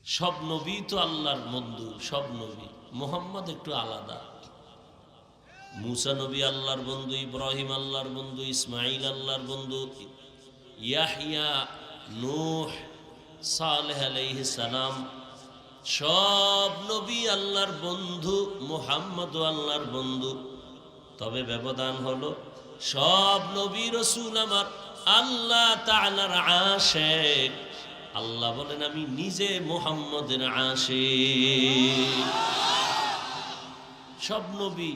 সব নবী তো আল্লাহর বন্ধু, সব নবী। মুহাম্মদ একটু আলাদা। মুসা নবী আল্লাহর বন্ধু, ইব্রাহিম আল্লাহর বন্ধু, ইসমাইল আল্লাহর বন্ধু, ইয়াহইয়া, নূহ, সালেহ আলাইহিস সালাম, সব নবী আল্লাহর বন্ধু। মুহাম্মদও আল্লাহর বন্ধু। তবে ব্যবধান হলো সব নবী রাসূল আমার আল্লাহ তাআলার আশিক। আল্লাহ বলেন আমি নিজে মুহাম্মদের আশিক। সব নবী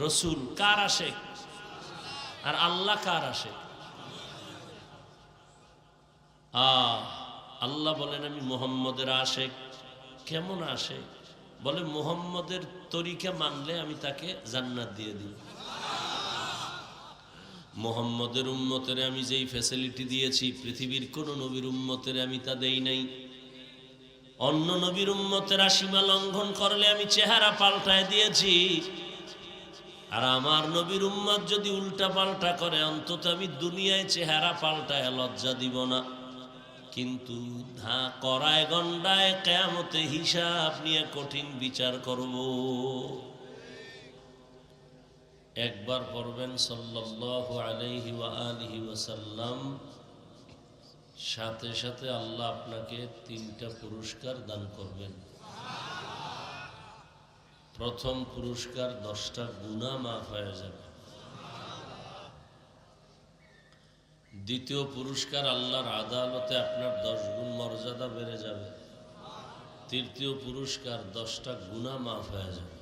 রাসূল কার আশিক? আর আল্লাহ কার আশিক? আল্লাহ বলেন আমি মুহাম্মদের আশিক। কেমন আশিক? বলে মুহাম্মদের তরিকা মানলে আমি তাকে জান্নাত দিয়ে দিব। মুহাম্মদের উম্মতের আমি যেই ফ্যাসিলিটি দিয়েছি পৃথিবীর কোন নবীর উম্মতের আমি তা দেই নাই। অন্য নবীর উম্মতেরা সীমা লঙ্ঘন করলে আমি চেহারা পাল্টায় দিয়েছি। আর আমার নবীর উম্মত যদি উল্টা পাল্টা করে অন্তত আমি দুনিয়ায় চেহারা পাল্টায় লজ্জা দিব না। কিন্তু করায় গন্ডায় কিয়ামতে হিসাব নিয়ে কঠিন বিচার করব। একবার পড়বেন সাল্লাল্লাহু আলাইহি ওয়া আলিহি ওয়াসাল্লাম, সাথে সাথে আল্লাহ আপনাকে 3টা পুরস্কার দান করবেন। প্রথম পুরস্কার 10টা গুনাহ মাফ হয়ে যাবে। দ্বিতীয় পুরস্কার আল্লাহর আদালতে আপনার 10 গুণ মর্যাদা বেড়ে যাবে। তৃতীয় পুরস্কার 10টা গুনাহ মাফ হয়ে যাবে।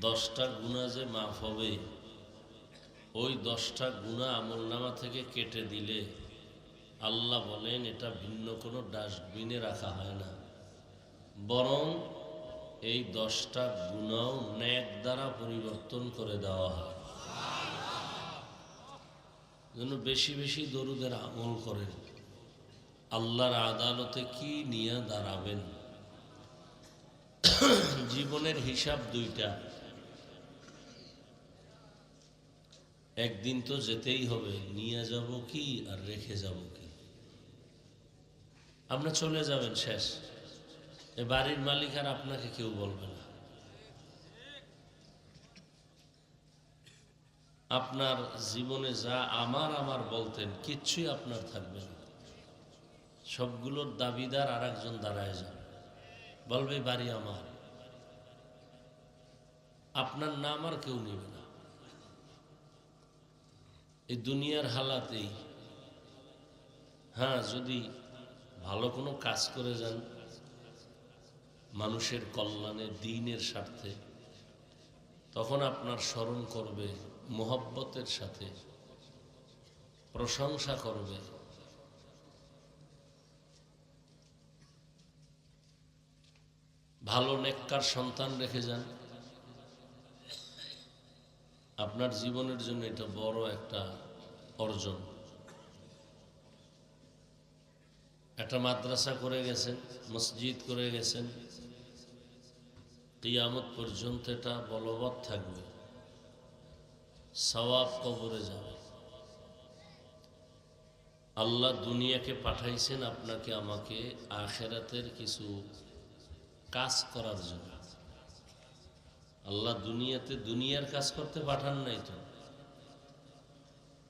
10টা গুনাহ যে মাফ হবে, ওই 10টা গুনাহ আমলনামা থেকে কেটে দিলে আল্লাহ বলেন এটা ভিন্ন কোনো ডাস্টবিনে রাখা হয় না, বরং এই 10টা গুনাহ নেক দ্বারা পরিবর্তন করে দেওয়া হয়। যেন বেশি বেশি দরুদের আমল করেন। আল্লাহর আদালতে কি নিয়ে দাঁড়াবেন? জীবনের হিসাব 2টা। একদিন তো যেতেই হবে, নিয়ে যাব কি আর রেখে যাব কি। আপনি চলে যাবেন, শেষ। এ বাড়ির মালিক আর আপনাকে কেউ বলবে না। আপনার জীবনে যা আমার আমার বলতেন কিচ্ছুই আপনার থাকবে না। সবগুলোর দাবিদার আর একজন দাঁড়ায় যাবে, বলবে বাড়ি আমার। আপনার নাম আর কেউ নেবে না। এই দুনিয়ার হালাতেই, হ্যাঁ, যদি ভালো কোনো কাজ করে যান মানুষের কল্যাণে, দ্বীনের স্বার্থে, তখন আপনার স্মরণ করবে, মোহব্বতের সাথে প্রশংসা করবে। ভালো নেককার সন্তান রেখে যান, আপনার জীবনের জন্য এটা বড় একটা অর্জন। একটা মাদ্রাসা করে গেছেন, মসজিদ করে গেছেন, কিয়ামত পর্যন্ত এটা বলবৎ থাকবে, সওয়াব কবরে যাবে। আল্লাহ দুনিয়াকে পাঠাইছেন আপনাকে আমাকে আখিরাতের কিছু কাজ করার জন্য। আল্লাহ দুনিয়াতে দুনিয়ার কাজ করতে পাঠান নাই তো,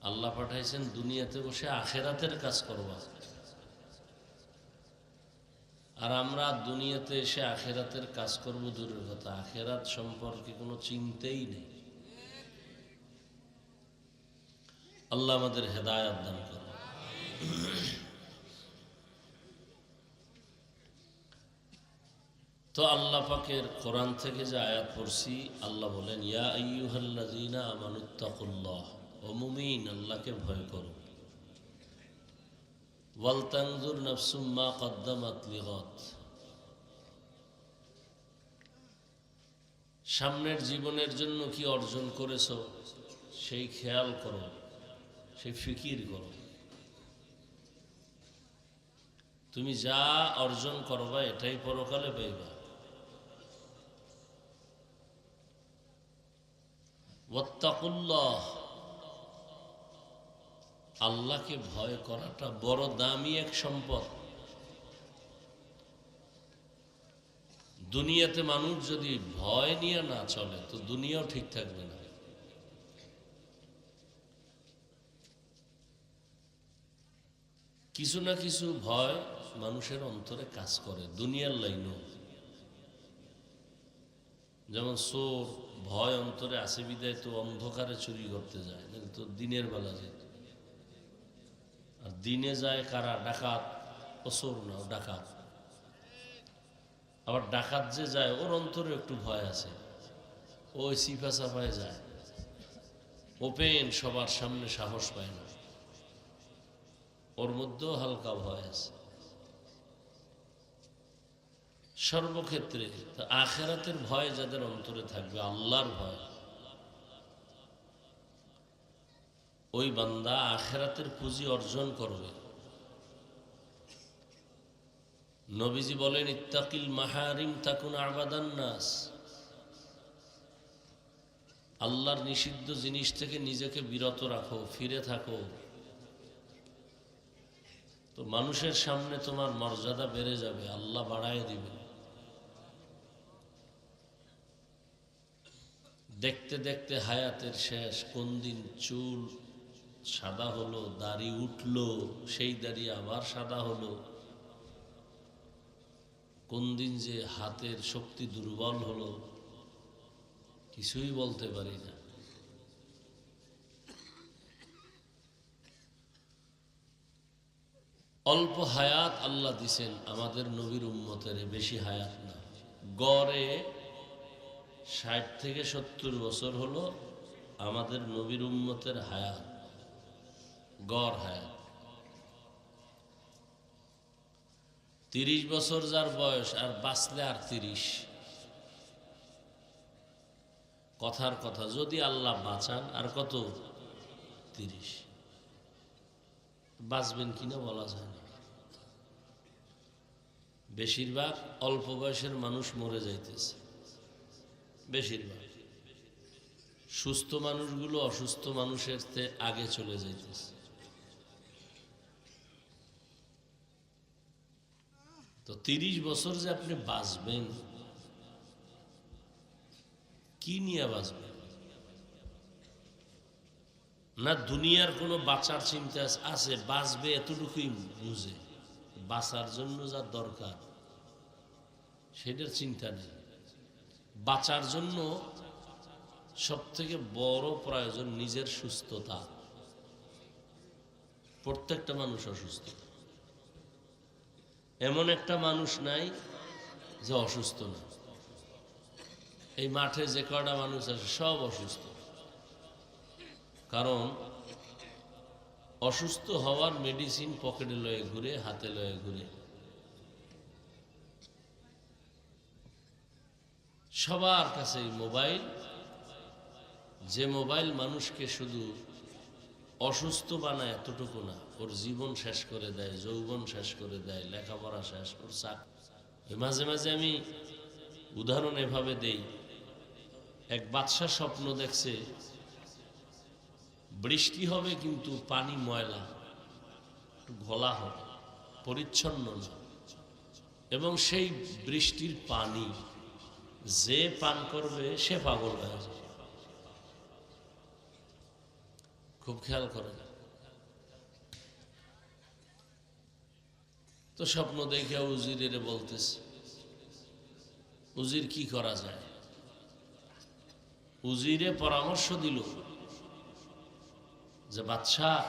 আল্লাহ পাঠাইছেন দুনিয়াতে বসে আখিরাতের কাজ করবা। আর আমরা দুনিয়াতে এসে আখিরাতের কাজ করব দূরের কথা, আখিরাত সম্পর্কে কোনো চিন্তাই নেই। আল্লাহ আমাদের হেদায়েত দান করুন। তো আল্লাহ পাকের কোরআন থেকে যে আয়াত পড়ছি, আল্লাহ বলেন ইয়া আইয়ুহাল্লাযীনা আমানুত্তাকুল্লাহ, ও মুমিন আল্লাহকে ভয় করো। ওয়াল তানজুর নাফসুম মা কদ্দামাত লিগাদ, সামনের জীবনের জন্য কি অর্জন করেছো সেই খেয়াল করো, সেই ফিকির করো। তুমি যা অর্জন করবা এটাই পরকালে পাইবা। ওয়াত্তাকুল্লাহ, আল্লাহকে ভয় করাটা বড় দামি এক সম্পদ। দুনিয়াতে মানুষ যদি ভয় নিয়ে না চলে তো দুনিয়াও ঠিক থাকবে না। কিছু না কিছু ভয় মানুষের অন্তরে কাজ করে, দুনিয়ার লাইনও। যেমন চোর ভয় অন্তরে আসে বিদায় তো অন্ধকারে চুরি করতে যায়, তো দিনের বেলা যেত। আর দিনে যায় কারা? ডাকাত। ও চোর না, ও ডাকাত। আবার ডাকাত যে যায় ওর অন্তরে একটু ভয় আছে, ওই সিফা সাফায় যায়, ওপেন সবার সামনে সাহস পায় না, ওর মধ্যেও হালকা ভয় আছে। সর্বক্ষেত্রে আখিরাতের ভয় যাদের অন্তরে থাকবে, আল্লাহর ভয়, ওই বান্দা আখিরাতের পুঁজি অর্জন করবে। নবীজি বলেন, ইত্তাকিল মাহারিম তাকুন আবাদান নাস। আল্লাহর নিষিদ্ধ জিনিস থেকে নিজেকে বিরত রাখো, ফিরে থাকো, তো মানুষের সামনে তোমার মর্যাদা বেড়ে যাবে, আল্লাহ বাড়ায় দিবে। দেখতে দেখতে হায়াতের শেষ, কোন দিন চুল সাদা হলো, দাড়ি উঠলো, সেই দাড়ি আবার সাদা হলো, কোন দিন যে হাতের শক্তি দুর্বল হলো, কিছুই বলতে পারি না। অল্প হায়াত আল্লাহ দিছেন আমাদের নবীর উম্মতের, বেশি হায়াত না। গড়ে 60 থেকে 70 বছর হলো আমাদের নবীর উম্মতের হায়াত, গড় হায়াত। 30 বছর যার বয়স, আর বাঁচলে আর 30। কথার কথা, যদি আল্লাহ বাঁচান আর কত? 30। বাঁচবেন কিনা বলা যায় না। বেশিরভাগ অল্প বয়সের মানুষ মরে যাইতেছে, বেশিরভাগ। সুস্থ মানুষগুলো অসুস্থ মানুষের চেয়ে আগে চলে যাইতেছে। তো 30 বছর যে আপনি বাঁচবেন, কি নিয়ে বাঁচবেন? না দুনিয়ার কোনো বাঁচার চিন্তা আছে? বাঁচবে এতটুকুই বুঝে, বাঁচার জন্য যা দরকার সেটার চিন্তা নেই। বাঁচার জন্য সবথেকে বড় প্রয়োজন নিজের সুস্থতা। প্রত্যেকটা মানুষ অসুস্থ, এমন একটা মানুষ নাই যে অসুস্থ না। এই মাঠে যে কয়টা মানুষ আছে সব অসুস্থ, কারণ অসুস্থ হওয়ার মেডিসিন পকেটে লয়ে ঘুরে, হাতে লয়ে ঘুরে। সবার কাছে মোবাইল, যে মোবাইল মানুষকে শুধু অসুস্থ বানায় এতটুকু না, ওর জীবন শেষ করে দেয়, যৌবন শেষ করে দেয়, লেখাপড়া শেষ, ওর মাঝে মাঝে আমি উদাহরণ এভাবে দেই। এক বাদশা স্বপ্ন দেখছে বৃষ্টি হবে কিন্তু পানি ময়লা, একটু ঘোলা হবে, পরিচ্ছন্ন না, এবং সেই বৃষ্টির পানি যে পান করবে সে পাগল হয়ে যাবে। খুব খেয়াল করেন। তো স্বপ্ন দেখে উজিরের বলতেছে, উজির কি করা যায়? উজিরে পরামর্শ দিল যে বাদশাহ,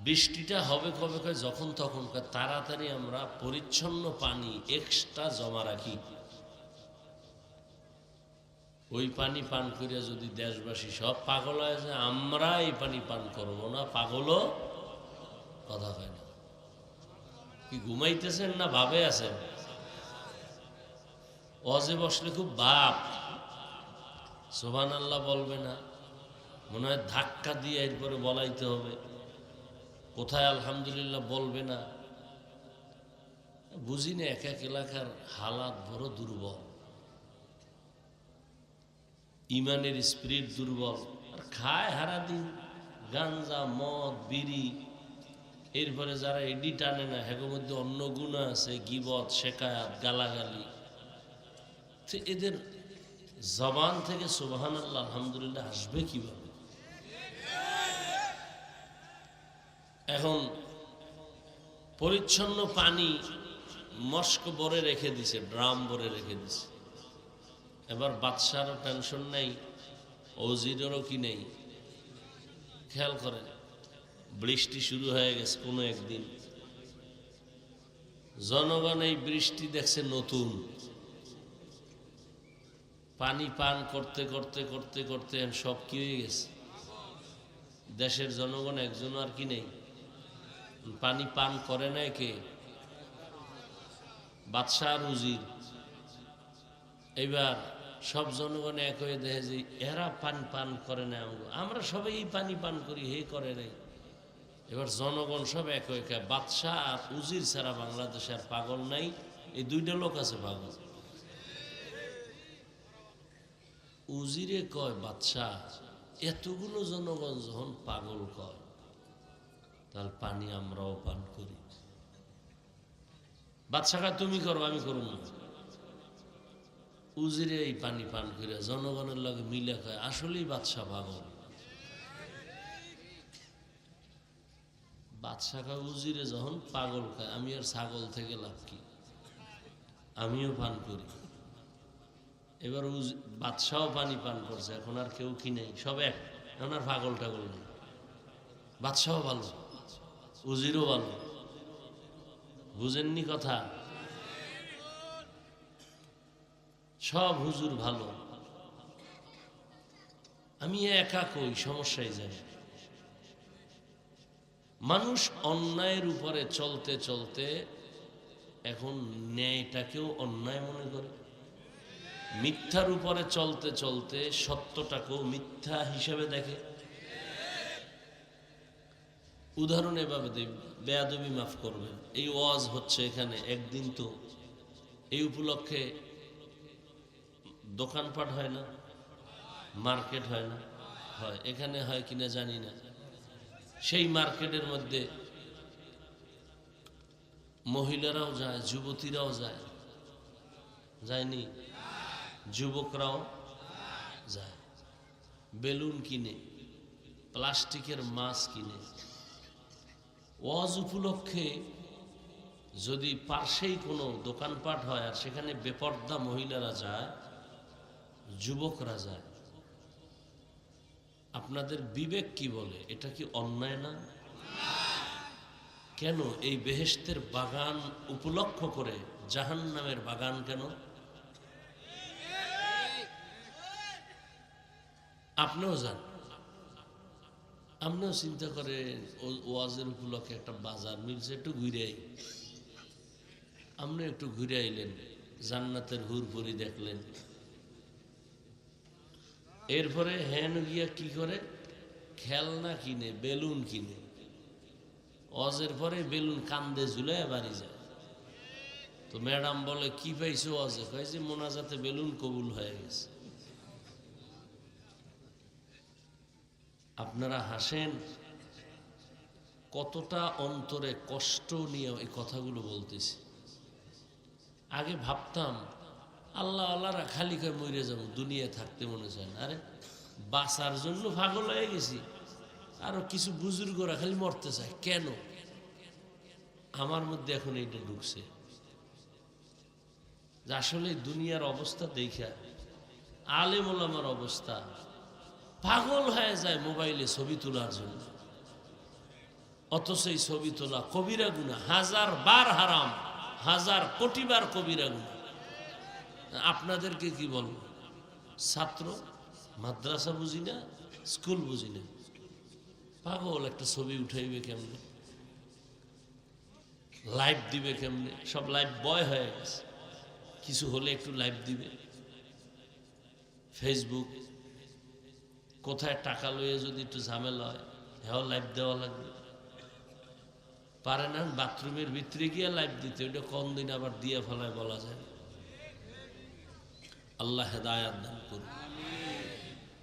বৃষ্টিটা হবে কবে? যখন তখন। তাড়াতাড়ি আমরা পরিচ্ছন্ন পানি এক্সট্রা জমা রাখি, ওই পানি পান করিয়া যদি দেশবাসী সব পাগল হয়ে যায়, আমরা এই পানি পান করবো না, পাগলও কথা হয় না। কি ঘুমাইতেছেন না ভাবে আছেন? ওয়াজে বসলে খুব ভাব, সুবহানাল্লাহ বলবে না, মনে হয় ধাক্কা দিয়ে এরপরে বলাইতে হবে, কোথায় আলহামদুলিল্লাহ বলবে না। বুঝি না, এক এক এলাকার হালাত বড় দুর্বল, ইমানের স্পিরিট দুর্বল, আর খায় হারা দিন গাঞ্জা, মদ, বিড়ি, এরপরে যারা এডি টানে না হেগোর মধ্যে অন্য গুণ আছে, গীবত, শেকায়াত, গালাগালি। তো এদের জবান থেকে সুবহানাল্লাহ আলহামদুলিল্লাহ আসবে কিভাবে? এখন পরিচ্ছন্ন পানি মস্ক ভরে রেখে দিছে, ড্রাম ভরে রেখে দিছে। এবার বাদশারও টেনশন নেই, ওজিরেরও কি নেই। খেয়াল করেন, বৃষ্টি শুরু হয়ে গেছে কোনো একদিন, জনগণ এই বৃষ্টি দেখছে নতুন, পানি পান করতে করতে করতে করতে সব কি হয়ে গেছে। দেশের জনগণ একজন আর কি নেই, পানি পান করে না কে? বাদশাহ আর উজির। এবার সব জনগণ এক হয়ে দেখে যে এরা পানি পান করে না, আমরা সবাই পানি পান করি, হে করে নাই। এবার জনগণ সব এক হয়ে খায়। বাদশাহ আর উজির ছাড়া বাংলাদেশে আর পাগল নাই, এই দুইটা লোক আছে পাগল। উজিরে কয় বাদশাহ এতগুলো জনগণ যখন পাগল কয়, তাহলে পানি আমরাও পান করি। বাদশাহ তুমি করো, আমি করব না। উজিরে এই পানি পান করে জনগণের লগে মিলে খায়, আসলেই বাদশাহ পাগল। বাদশাহ উজিরে যখন পাগল খায়, আমি আর ছাগল থেকে লাভ কি, আমিও পান করি। এবার বাদশাহ পানি পান করছে, এখন আর কেউ কি নেই, সব এক, এখন আর পাগল টাগল নেই। বাদশাহ ভালো, উজিরও ভালো, বুঝেননি কথা? সব হুজুর ভালো, আমি একা কই, সমস্যায় যাই। মানুষ অন্যায়ের উপরে চলতে চলতে এখন ন্যায়টাকেও অন্যায় মনে করে, মিথ্যার উপরে চলতে চলতে সত্যটাকেও মিথ্যা হিসেবে দেখে। উদাহরণ এভাবে দেব, বেয়াদবি মাফ করবেন, এই ওয়াজ হচ্ছে এখানে একদিন, তো এই উপলক্ষে দোকানপাট হয় না, মার্কেট হয় না? হয়। এখানে হয় কিনা জানি না। সেই মার্কেটের মধ্যে মহিলারাও যায়, যুবতীরাও যায়, যায়নি? যুবকরাও যায়, বেলুন কিনে, প্লাস্টিকের মাছ কিনে। ওয়াজ উপলক্ষে যদি পাশেই কোনো দোকানপাট হয় আর সেখানে বেপর্দা মহিলারা যায়, যুবকরা যায়, আপনাদের বিবেক কি বলে? এটা কি অন্যায় না? কেন এই বেহেশতের বাগান উপলক্ষ করে জাহান্নামের বাগান কেন? আপনিও যান, আপনিও চিন্তা করেন, ওয়াজের উপলক্ষে একটা বাজার মিলছে, একটু ঘুরে আই। আপনি একটু ঘুরে আইলেন, জান্নাতের হুরপুরি দেখলেন। এরপরে হ্যান গিয়া কি করে? খেলনা কিনে, বেলুন কিনে। ওয়াজের পরে বেলুন কান্দে ঝুলায় বাড়ি যায়। তো ম্যাডাম বলে কি পাইছো ওয়াজে? কয় যে মোনাজাতে বেলুন কবুল হয়ে গেছে। আপনারা হাসেন, কতটা অন্তরে কষ্ট নিয়ে এই কথাগুলো বলতেছি। আগে ভাবতাম আল্লাহ আল্লাহরা খালি করে মরে যাবো, দুনিয়া থাকতে মনে চায় না। আরে বাঁচার জন্য পাগল হয়ে গেছি। আরো কিছু বুজুর্গরা খালি মরতে চায় কেন? আমার মধ্যে এখন এইটা ঢুকছে যে আসলে দুনিয়ার অবস্থা দেখা, আলেম ওলামার অবস্থা, পাগল হয়ে যায় মোবাইলে ছবি তোলার জন্য। অথচ এই ছবি তোলা কবিরা গুনাহ, 1000 বার হারাম, 1000 কোটি বার কবিরা গুনাহ। আপনাদেরকে কি বলবো? ছাত্র, মাদ্রাসা বুঝি না, স্কুল বুঝি না, পাগল একটা ছবি উঠাইবে কেমনে, লাইভ দিবে কেমনে? সব লাইভ বয় হয়ে গেছে, কিছু হলে একটু লাইভ দিবে। ফেসবুক, কোথায় টাকা লইয়ে যদি একটু ঝামেলা হয়, হ্যাঁ লাইভ দেওয়া লাগবে। পারে না বাথরুমের ভিতরে গিয়ে লাইভ দিতে, ওইটা কোন দিন আবার দিয়ে ফেলায় বলা যায়। আল্লাহ হেদায়াত দান করুন।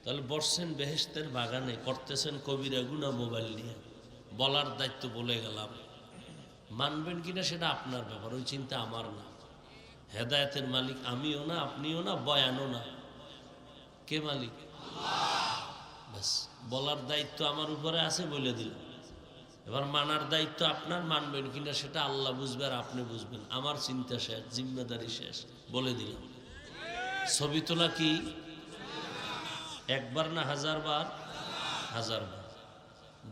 তাহলে বসছেন বেহেশতের বাগানে, করতেছেন কবিরা গুনাহ মোবাইল নিয়ে। বলার দায়িত্ব বলে গেলাম, মানবেন কিনা সেটা আপনার ব্যাপার, ওই চিন্তা আমার না। হেদায়েতের মালিক আমিও না, আপনিও না, বয়ানও না। কে মালিক? ব্যাস, বলার দায়িত্ব আমার উপরে আছে, বলে দিলাম। এবার মানার দায়িত্ব আপনার, মানবেন কিনা সেটা আল্লাহ বুঝবে আর আপনি বুঝবেন। আমার চিন্তা শেষ, জিম্মেদারি শেষ, বলে দিলাম। ছবি তোলা কি একবার না হাজারবার? হাজারবার।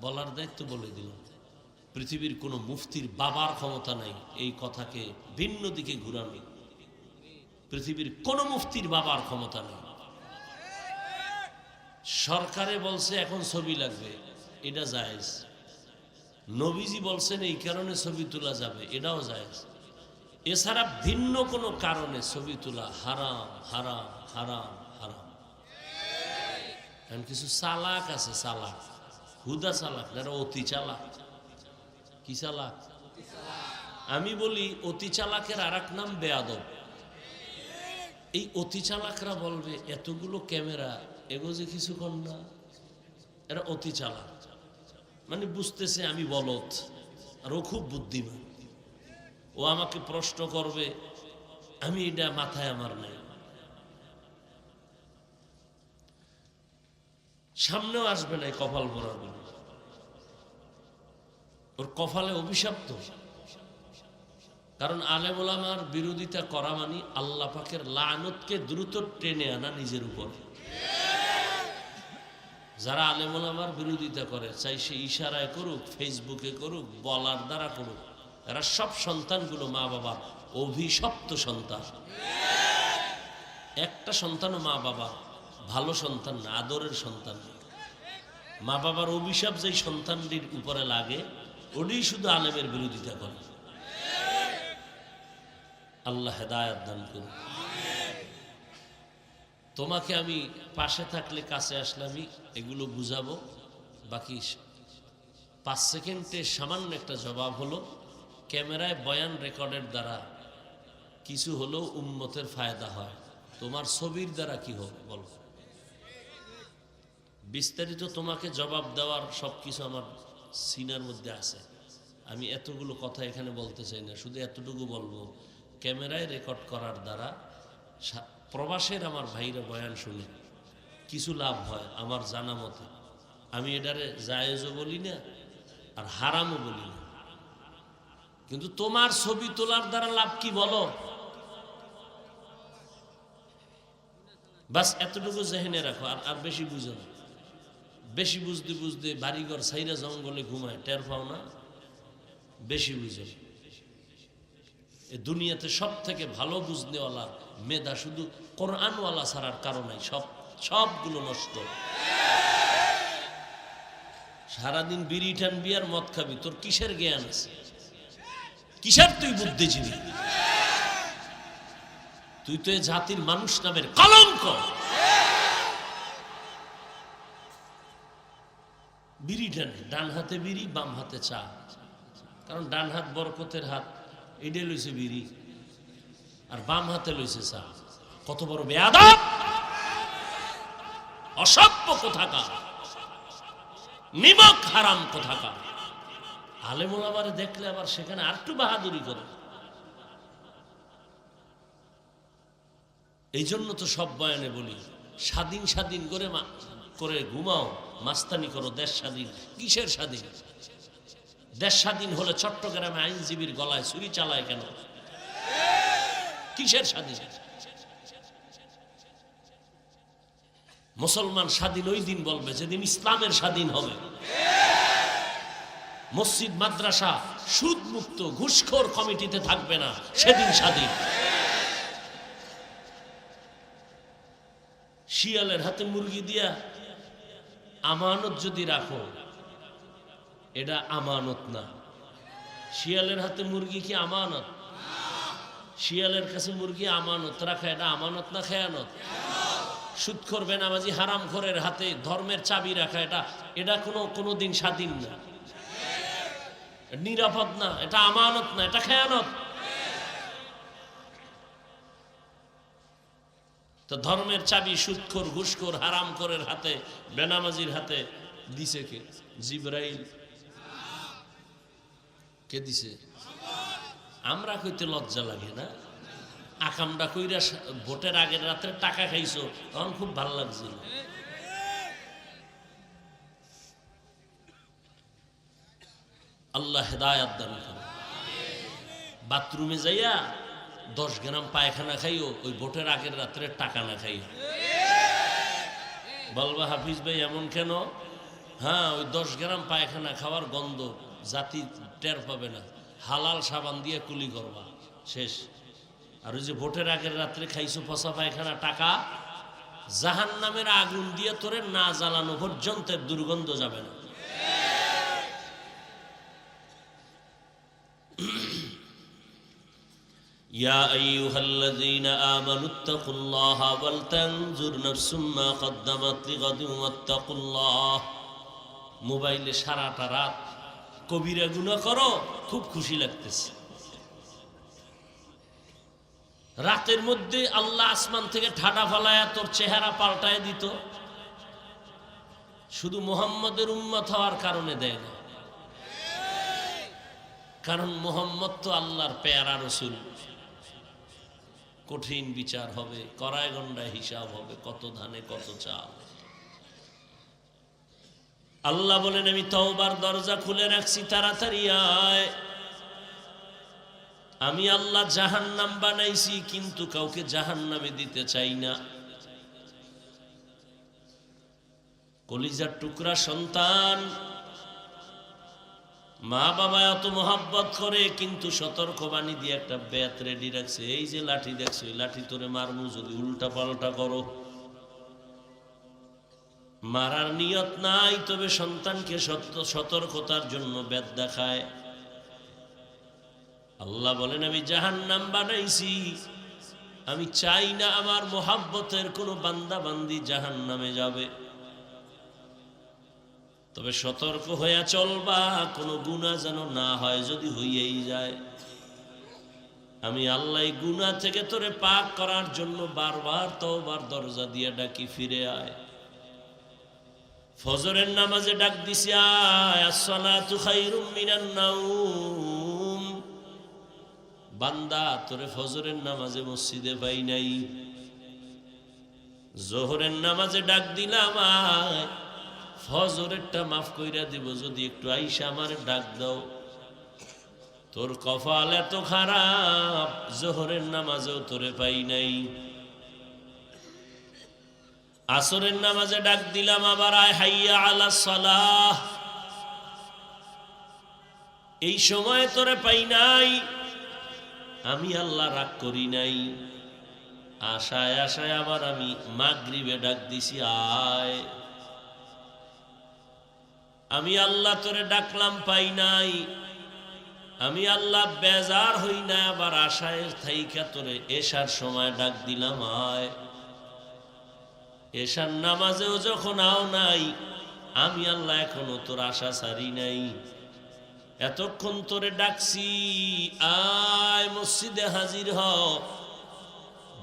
বলার দায়িত্ব বলে দিলাম। পৃথিবীর কোনো মুফতির বাবার ক্ষমতা নাই এই কথাকে ভিন্ন দিকে ঘুরানো। পৃথিবীর কোনো মুফতির বাবার ক্ষমতা নেই। সরকারে বলছে এখন ছবি লাগবে, এটা জায়েজ। নবীজি বলছেন এই কারণে ছবি তোলা যাবে, এটাও জায়েজ। এছাড়া ভিন্ন কোনো কারণে ছবি তোলা হারাম, হারাম, হারাম, হারাম। এখন কিছু চালাক আছে, চালাক, হুদা চালাক, যারা অতি চালাক। কি চালাক? আমি বলি অতি চালাকের আর এক নাম বেয়াদব। এই অতি চালাকরা বলবে এতগুলো ক্যামেরা, এগো যে কিছু কর না, এরা অতি চালাক। মানে বুঝতেছে আমি বলদ, আর ও খুব বুদ্ধিমান। ও আমাকে প্রশ্ন করবে, আমি এটা মাথায় আমার নাই। সামনেও আসবে না, কপাল পরার বলে। ওর কপালে অভিশপ্ত। কারণ আলেম ওলামার বিরোধিতা করা মানে আল্লাহ পাকের লানতকে দ্রুত টেনে আনা নিজের উপর। যারা আলেম ওলামার বিরোধিতা করে, চাই সে ইশারায় করুক, ফেসবুকে করুক, বলার দ্বারা করুক, এরা সব সন্তানগুলো মা বাবার অভিশপ্ত সন্তান। একটা সন্তানও মা বাবা ভালো সন্তান না, আদরের সন্তান। মা বাবার অভিশাপ যেই সন্তানটির উপরে লাগে, ওটাই শুধু আলেমের বিরোধিতা করে। আল্লাহ হেদায়েত দান করুন। তোমাকে আমি পাশে থাকলে, কাছে আসলে আমি এগুলো বুঝাবো। বাকি 5 সেকেন্ডে সামান্য একটা জবাব হলো, ক্যামেরায় বয়ান রেকর্ডের দ্বারা কিছু হলেও উম্মতের ফায়দা হয়, তোমার ছবির দ্বারা কি হবে বলো? বিস্তারিত তোমাকে জবাব দেওয়ার সব কিছু আমার সিনার মধ্যে আছে। আমি এতগুলো কথা এখানে বলতে চাই না, শুধু এতটুকু বলবো, ক্যামেরায় রেকর্ড করার দ্বারা প্রবাসের আমার ভাইরা বয়ান শুনে কিছু লাভ হয় আমার জানা মতে। আমি এটারে জায়েজও বলি না আর হারামও বলি না, কিন্তু তোমার ছবি তোলার দ্বারা লাভ কি বলো? বাস এতটুকু জেহেনে রাখো, আর বেশি বুঝো না। বেশি বুঝতে বুঝতে বাড়িঘর ছাইরা জঙ্গলে ঘুমায়, টের পাও না। বেশি বুঝো। এই দুনিয়াতে সব থেকে ভালো বুঝনেওয়ালা মেধা শুধু কোরআনওয়ালা ছাড়ার কারণে সবগুলো নষ্ট। সারাদিন বিড়ি টানবি আর মদ খাবি, তোর কিসের জ্ঞান আছে? কিসের তুই বুদ্ধিজীবী? তুই তো এ জাতির মানুষ নামের কলঙ্ক। বিড়ি টানে, ডান হাতে বিড়ি, বাম হাতে চা। কারণ ডান হাত বরকতের হাত, এডে লইছে বিড়ি, আর বাম হাতে লইছে চা। কত বড় বেয়াদব, অসভ্য কোথাকার, নিমক হারাম কোথাকার। আলেম ওলামারে দেখলে আবার সেখানে আর একটু বাহাদুরি করে। এই জন্য তো সব বয়ানে বলি, স্বাধীন স্বাধীন করে ঘুমাও, মাস্তানি করো, দেশ স্বাধীন। কিসের স্বাধীন? দেশ স্বাধীন হলে চট্টগ্রামে আইনজীবীর গলায় ছুরি চালায় কেন? কিসের স্বাধীন? মুসলমান স্বাধীন ওই দিন বলবে যেদিন ইসলামের স্বাধীন হবে। মসজিদ মাদ্রাসা সুদ মুক্ত, ঘুষখোর কমিটিতে থাকবে না, সেদিন স্বাধীন। শিয়ালের হাতে মুরগি দিয়া আমানত যদি রাখো, এটা আমানত না। শিয়ালের হাতে মুরগি কি আমানত? শিয়ালের কাছে মুরগি আমানত রাখা, এটা আমানত না খেয়ানত? সুদখোর বেনামাজি হারামখোরের হাতে ধর্মের চাবি রাখা, এটা কোনো দিন স্বাধীন না, নিরাপদ না, এটা আমানত না, এটা খেয়ানত। তো ধর্মের চাবি সুদখোর, ঘুষখোর, হারামখোরের হাতে, বেনামাজির হাতে দিছে কে? জিবরাইল। কে দিছে? আমরা কইতে লজ্জা লাগে না? আকামটা কইরা ভোটের আগের রাতে টাকা খাইছো, তখন খুব ভালো লাগছিল। আল্লাহ হেদায়াত দান করে। বাথরুমে যাইয়া 10 গ্রাম পায়খানা খাইও, ওই ভোটের আগের রাত্রে টাকা না খাইও। বলবা হাফিজ ভাই এমন কেন? হ্যাঁ, ওই 10 গ্রাম পায়খানা খাওয়ার গন্ধ জাতি টের পাবে না। হালাল সাবান দিয়ে কুলি করবা, শেষ। আর ওই যে ভোটের আগের রাত্রে খাইছো পচা পায়খানা, টাকা, জাহান্নামের আগুন দিয়ে তোরে না জ্বালানো পর্যন্ত দুর্গন্ধ যাবে না। ইয়া আইয়ুহাল্লাযীনা আমানুত্তাকুল্লাহা ওয়াল তানজুর নাফসুম মা কদ্দামাত লিগাদিন ওয়াত্তাকুল্লাহ। মোবাইলে সারাটা রাত কবিরা গুনাহ করো, খুব খুশি লাগতেছে। রাতের মধ্যে আল্লাহ আসমান থেকে ঠাডা ফালায়া তোর চেহারা পাল্টায় দিত, শুধু মুহাম্মদের উম্মত হওয়ার কারণে দেয় না। কারণ মুহাম্মদ তো আল্লাহর পেয়ারা রাসূল। কঠিন বিচার হবে, কড়ায় গন্ডায় হিসাব হবে, কত ধানে কত চাল। আল্লাহ বলেন আমি তওবার দরজা খুলে রাখছি, তাড়াতাড়ি আয়। আমি আল্লাহ জাহান্নাম বানাইছি, কিন্তু কাউকে জাহান্নামে দিতে চাই না। কলিজার টুকরা সন্তান, মা বাবা এত মোহাব্বত করে, কিন্তু সতর্কবাণী দিয়ে একটা বেত রেডি রাখছে। এই যে লাঠি দেখছো, এই লাঠি তোরে মারমু যদি উল্টা পাল্টা করো। মারার নিয়ত নাই, তবে সন্তানকে সতর্কতার জন্য বেত দেখায়। আল্লাহ বলেন আমি জাহান্নাম বানাইছি, আমি চাই না আমার মোহাব্বতের কোনো বান্দা বান্দি জাহান্নামে যাবে। তবে সতর্ক হয়ে চলবা, কোনো গুনাহ যেন না হয়। যদি হইয়াই যায়, আমি আল্লাহ গুনাহ থেকে তোরে পাক করার জন্য বারবার তওবার দরজা দিয়ে ডাকি, ফিরে আয়। ফজরের নামাজে ডাক দিছি, আয়, আসসালাতু খায়রুম মিনান নাওম। বান্দা, তোরে ফজরের নামাজে মসজিদে পাই নাই। জোহরের নামাজে ডাক দিলাম, আয়, ফজরেরটা মাফ কইরা দিব, যদি একটু আইসা আমার ডাক দাও। তোর কপাল এত খারাপ, জোহরের নামাজেও তোরে পাই নাই। আসরের নামাজে ডাক দিলাম, আবার আয়, হাইয়া আলা সালাহ। এই সময় তোরে পাই নাই, আমি আল্লাহ রাগ করি নাই। আশায় আশায় আবার আমি মাগরিবে ডাক দিছি, আয়। আমি আল্লাহ তোরে ডাকলাম, পাই নাই। আমি আল্লাহ বেজার হই না, আবার আশায় থাইকা তোরে এশার সময় ডাক দিলাম, আয়। এশার নামাজেও যখন আও নাই, আমি আল্লাহ এখনো তোর আশা ছাড়ি নাই। এতক্ষণ তোরে ডাকছি, আয় মসজিদে হাজির হ।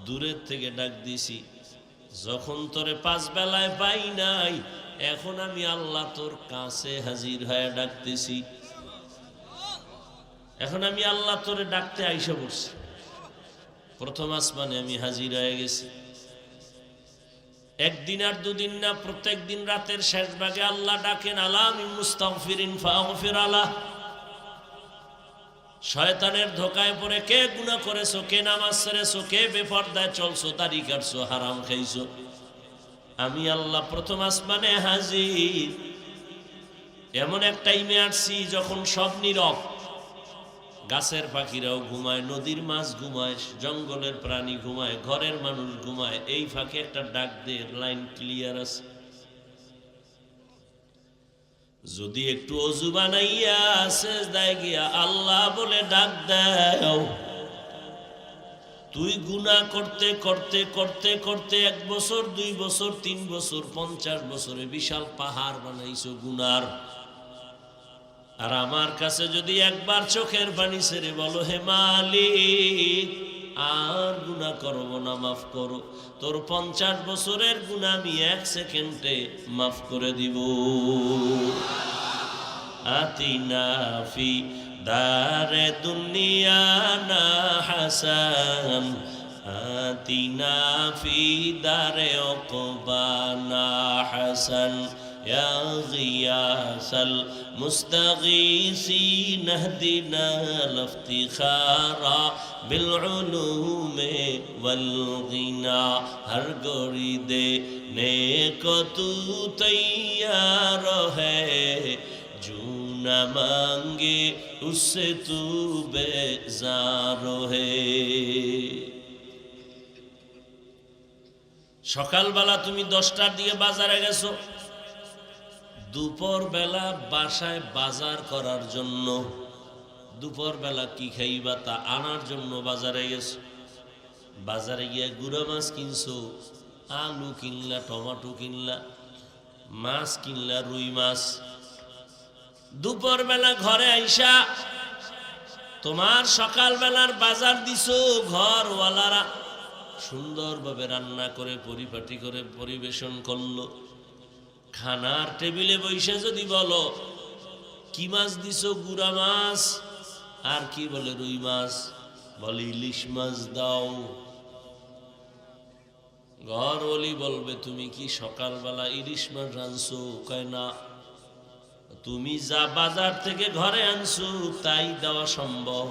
দূরের থেকে ডাক দিছি, যখন তোরে 5 বেলায় পাই নাই, এখন আমি আল্লাহ তোর কাছে হাজির হয়ে ডাকতেছি। এখন আমি আল্লাহ তোরে ডাকতে আইসা পড়ছি, প্রথম আসমানে আমি হাজির হয়ে গেছি। একদিন আর দুদিন না, প্রত্যেক দিন রাতের শেষ ভাগে আল্লাহ ডাকেন, আলা মিন মুস্তাগফিরিন ফাগফির আলাহ। শয়তানের ধোকায় পড়ে কে গুনাহ করেছো, কে নামাজ ছেড়েছো, কে বেপরদায় চলছো, দাড়ি কাটছো, হারাম খাইছো, আমি আল্লাহ প্রথম আসমানে হাজির। এমন এক টাইমে আসছি যখন সব নীরব, গাছের পাখিরাও ঘুমায়, নদীর মাছ ঘুমায়, জঙ্গলের প্রাণী ঘুমায়, ঘরের মানুষ ঘুমায়। এই ফাঁকে একটা ডাক দে, লাইন ক্লিয়ার আছে। যদি একটু অজু বানাইয়া সেজদায় গিয়া আল্লাহ বলে ডাক দাও, তুই গুনাহ করতে করতে করতে করতে 1 বছর 2 বছর 3 বছর 50 বছরে বিশাল পাহাড় বানাইছো গুনার। আর আমার কাছে যদি একবার চোখের পানি ছেড়ে বলো, হে মালিক আর গুনাহ করব না, মাফ করো, তোর 50 বছরের গুনাহ আমি 1 সেকেন্ডে মাফ করে দিব। আতিনা ফি দারে দুনিয়া না হাসান আতিনা ফি দারে উকবা না হাসান ইয়া গিয়াসাল মুস্তাগীসিন ইহদিনা লিফতিখারা বিল উলুমে ওয়াল গিনা হর গরি দে নেকো তু তৈয়ার হ্যায় জু না মাঙ্গে উসসে তু বেজার হ্যায়। সকালবেলা তুমি 10টার দিকে বাজারে গেছো, দুপুর বেলা বাসায় বাজার করার জন্য, দুপুর বেলা কি খাইবা তা আনার জন্য বাজারে গেছো। বাজারে গিয়ে গুঁড়া মাছ কিনছো, আলু কিনলা, টমেটো কিনলা, মাছ কিনলা, রুই মাছ। দুপুর বেলা ঘরে আইসা তোমার সকালবেলার বাজার দিছো, ঘরওয়ালারা সুন্দরভাবে রান্না করে পরিপাটি করে পরিবেশন করলো। খানার টেবিলে বসে যদি বলো কি মাছ দিছো, গুড়া মাছ, আর কি বলে রুই মাছ, বলে ইলিশ মাছ দাও। ঘরওয়ালি বলবে তুমি কি সকালবেলা ইলিশ মাছ রাঁধছো? কয় না, তুমি যা বাজার থেকে ঘরে আনছো তাই দেওয়া সম্ভব,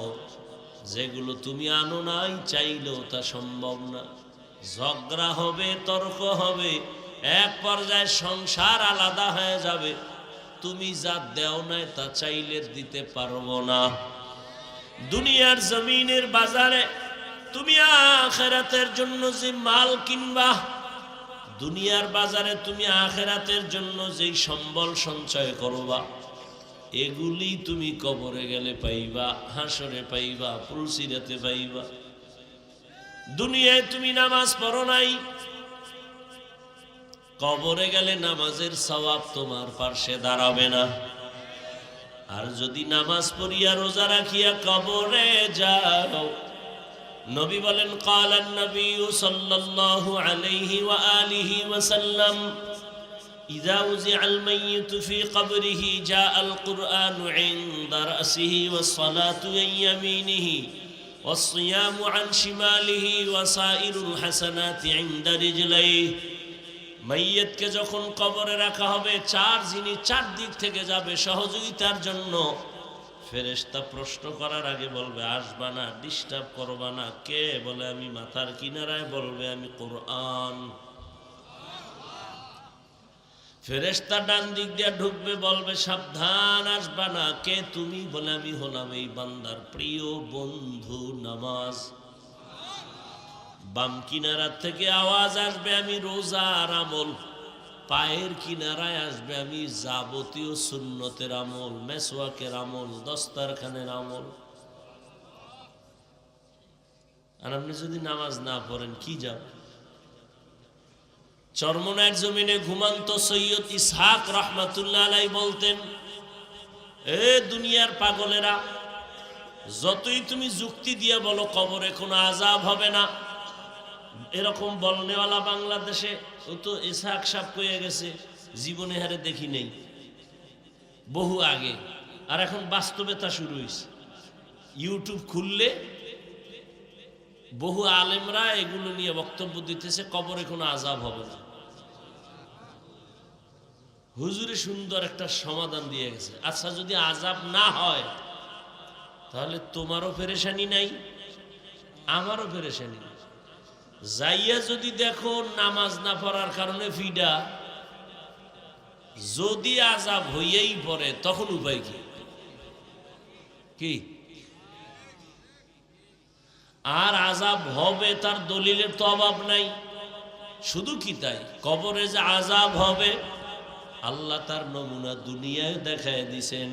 যেগুলো তুমি আনো নাই চাইলেও তা সম্ভব না। ঝগড়া হবে, তর্ক হবে, এক পর্যায়ে সংসার আলাদা হয়ে যাবে। তুমি যা দেও নাই তা চাইলে দিতে পারবো না। দুনিয়ার জমিনের বাজারে তুমি আখিরাতের জন্য যে মাল কিনবা, দুনিয়ার বাজারে তুমি আখিরাতের জন্য যেই সম্বল সঞ্চয় করবা, এগুলি তুমি কবরে গেলে পাইবা, হাসরে পাইবা, পুলসিরাতে পাইবা। দুনিয়ায় তুমি নামাজ পড়ো নাই, কবরে গেলে নামাজের সওয়াব তোমার পাশে দাঁড়াবে না। আর যদি নামাজ পড়িয়া রোজা রাখিয়া কবরে যাও, নবী বলেন ক্বালান নবী সাল্লাল্লাহু আলাইহি ওয়া আলিহি ওয়া সাল্লাম ইযা উযিআল মাইয়িতু ফি কবরিহি জাআল কুরআনু ইনদা রাসিহি ওয়াস সালাতু আন ইয়ামিনিহি ওয়াস সিয়ামু আন শিমালিহি ওয়া সাইরুল হাসানাতি ইনদা রিজলাইহি। মাইয়িতকে যখন কবরে রাখা হবে, চার জিনিস চার দিক থেকে যাবে সহযোগিতার জন্য। ফেরেশতা প্রশ্ন করার আগে বলবে আসবা না, ডিস্টার্ব করবা না। কে? বলে আমি মাথার কিনারায়, বলবে আমি কোরআন। ফেরেশতা ডান দিক দিয়ে ঢুকবে, বলবে সাবধান আসবা না। কে তুমি? বলে আমি হলাম এই বান্দার প্রিয় বন্ধু নামাজ। বাম কিনারার থেকে আওয়াজ আসবে আমি রোজার আমল। পায়ের কিনারায় আসবে আমি যাবতীয় সুন্নতের আমল, মেসওয়াকের আমল, দস্তারখানের আমল। আর আপনি যদি নামাজ না পড়েন কি যাবে? চরমনায়ের জমিনে ঘুমান্ত সৈয়দ ইসহাক রহমাতুল্লাহ আলাইহি বলতেন, এ দুনিয়ার পাগলেরা, যতই তুমি যুক্তি দিয়ে বলো কবরে কোনো আযাব হবে না, এরকম বলনেওয়ালা বাংলাদেশে ও তো ইসহাক সাহেব কয়ে গেছে, জীবনে হারে দেখি নেই, বহু আগে। আর এখন বাস্তবে তা শুরু হয়েছে। ইউটিউব খুললে বহু আলেমরা এগুলো নিয়ে বক্তব্য দিতেছে, কবরে কোনো আযাব হবে না। হুজুরে সুন্দর একটা সমাধান দিয়ে গেছে। আচ্ছা, যদি আযাব না হয় তাহলে তোমারও পেরেশানি নাই, আমারও পেরেশানি নাই। যাইয়া যদি দেখো নামাজ না পড়ার কারণে ফিডা, যদি আযাব হইয়াই পড়ে তখন উপায় কি? কি আর আযাব হবে তার দলিলের তো অভাব নাই। শুধু কি তাই, কবরে যে আযাব হবে আল্লাহ তার নমুনা দুনিয়ায় দেখায় দিছেন।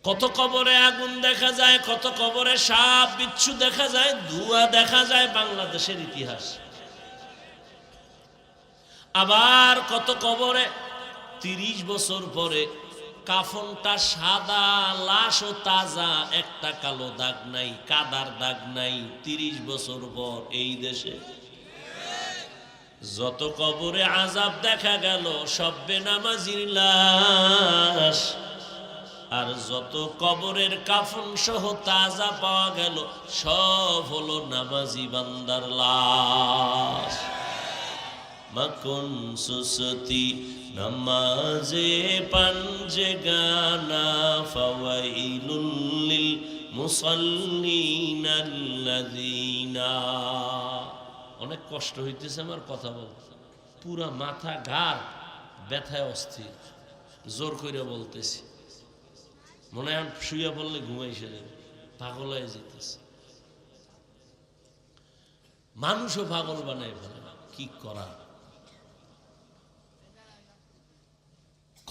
কত কবরে আগুন দেখা যায়, কত কবরে সাপ বিচ্ছু দেখা যায়, ধোঁয়া দেখা যায়, বাংলাদেশের ইতিহাস। আবার কত কবরে 30 বছর পরে কাফনটা সাদা, লাশও তাজা, একটা কালো দাগ নাই, কাদার দাগ নাই। 30 বছর পর এই দেশে যত কবরে আযাব দেখা গেল, সব বেনামাজির লাশ। আর যত কবরের কাফন সহ তাজা পাওয়া গেল সব হলো নামাজি বান্দার লাশ। মাখন সুসতি নামাজে পাঞ্জে গানা ফাওয়াইলুল লিল মুসাল্লিনাল্লাযিনা। অনেক কষ্ট হইতেছে আমার কথা বলতে, পুরা মাথা ঘাড় ব্যথায় অস্থির, জোর করে বলতেছি, মনে হয় শুয়ে পড়লে ঘুমাইছে যাবে, পাগল হয়ে যেতেছে। মানুষও পাগল বানায় ফেলে, কি করা।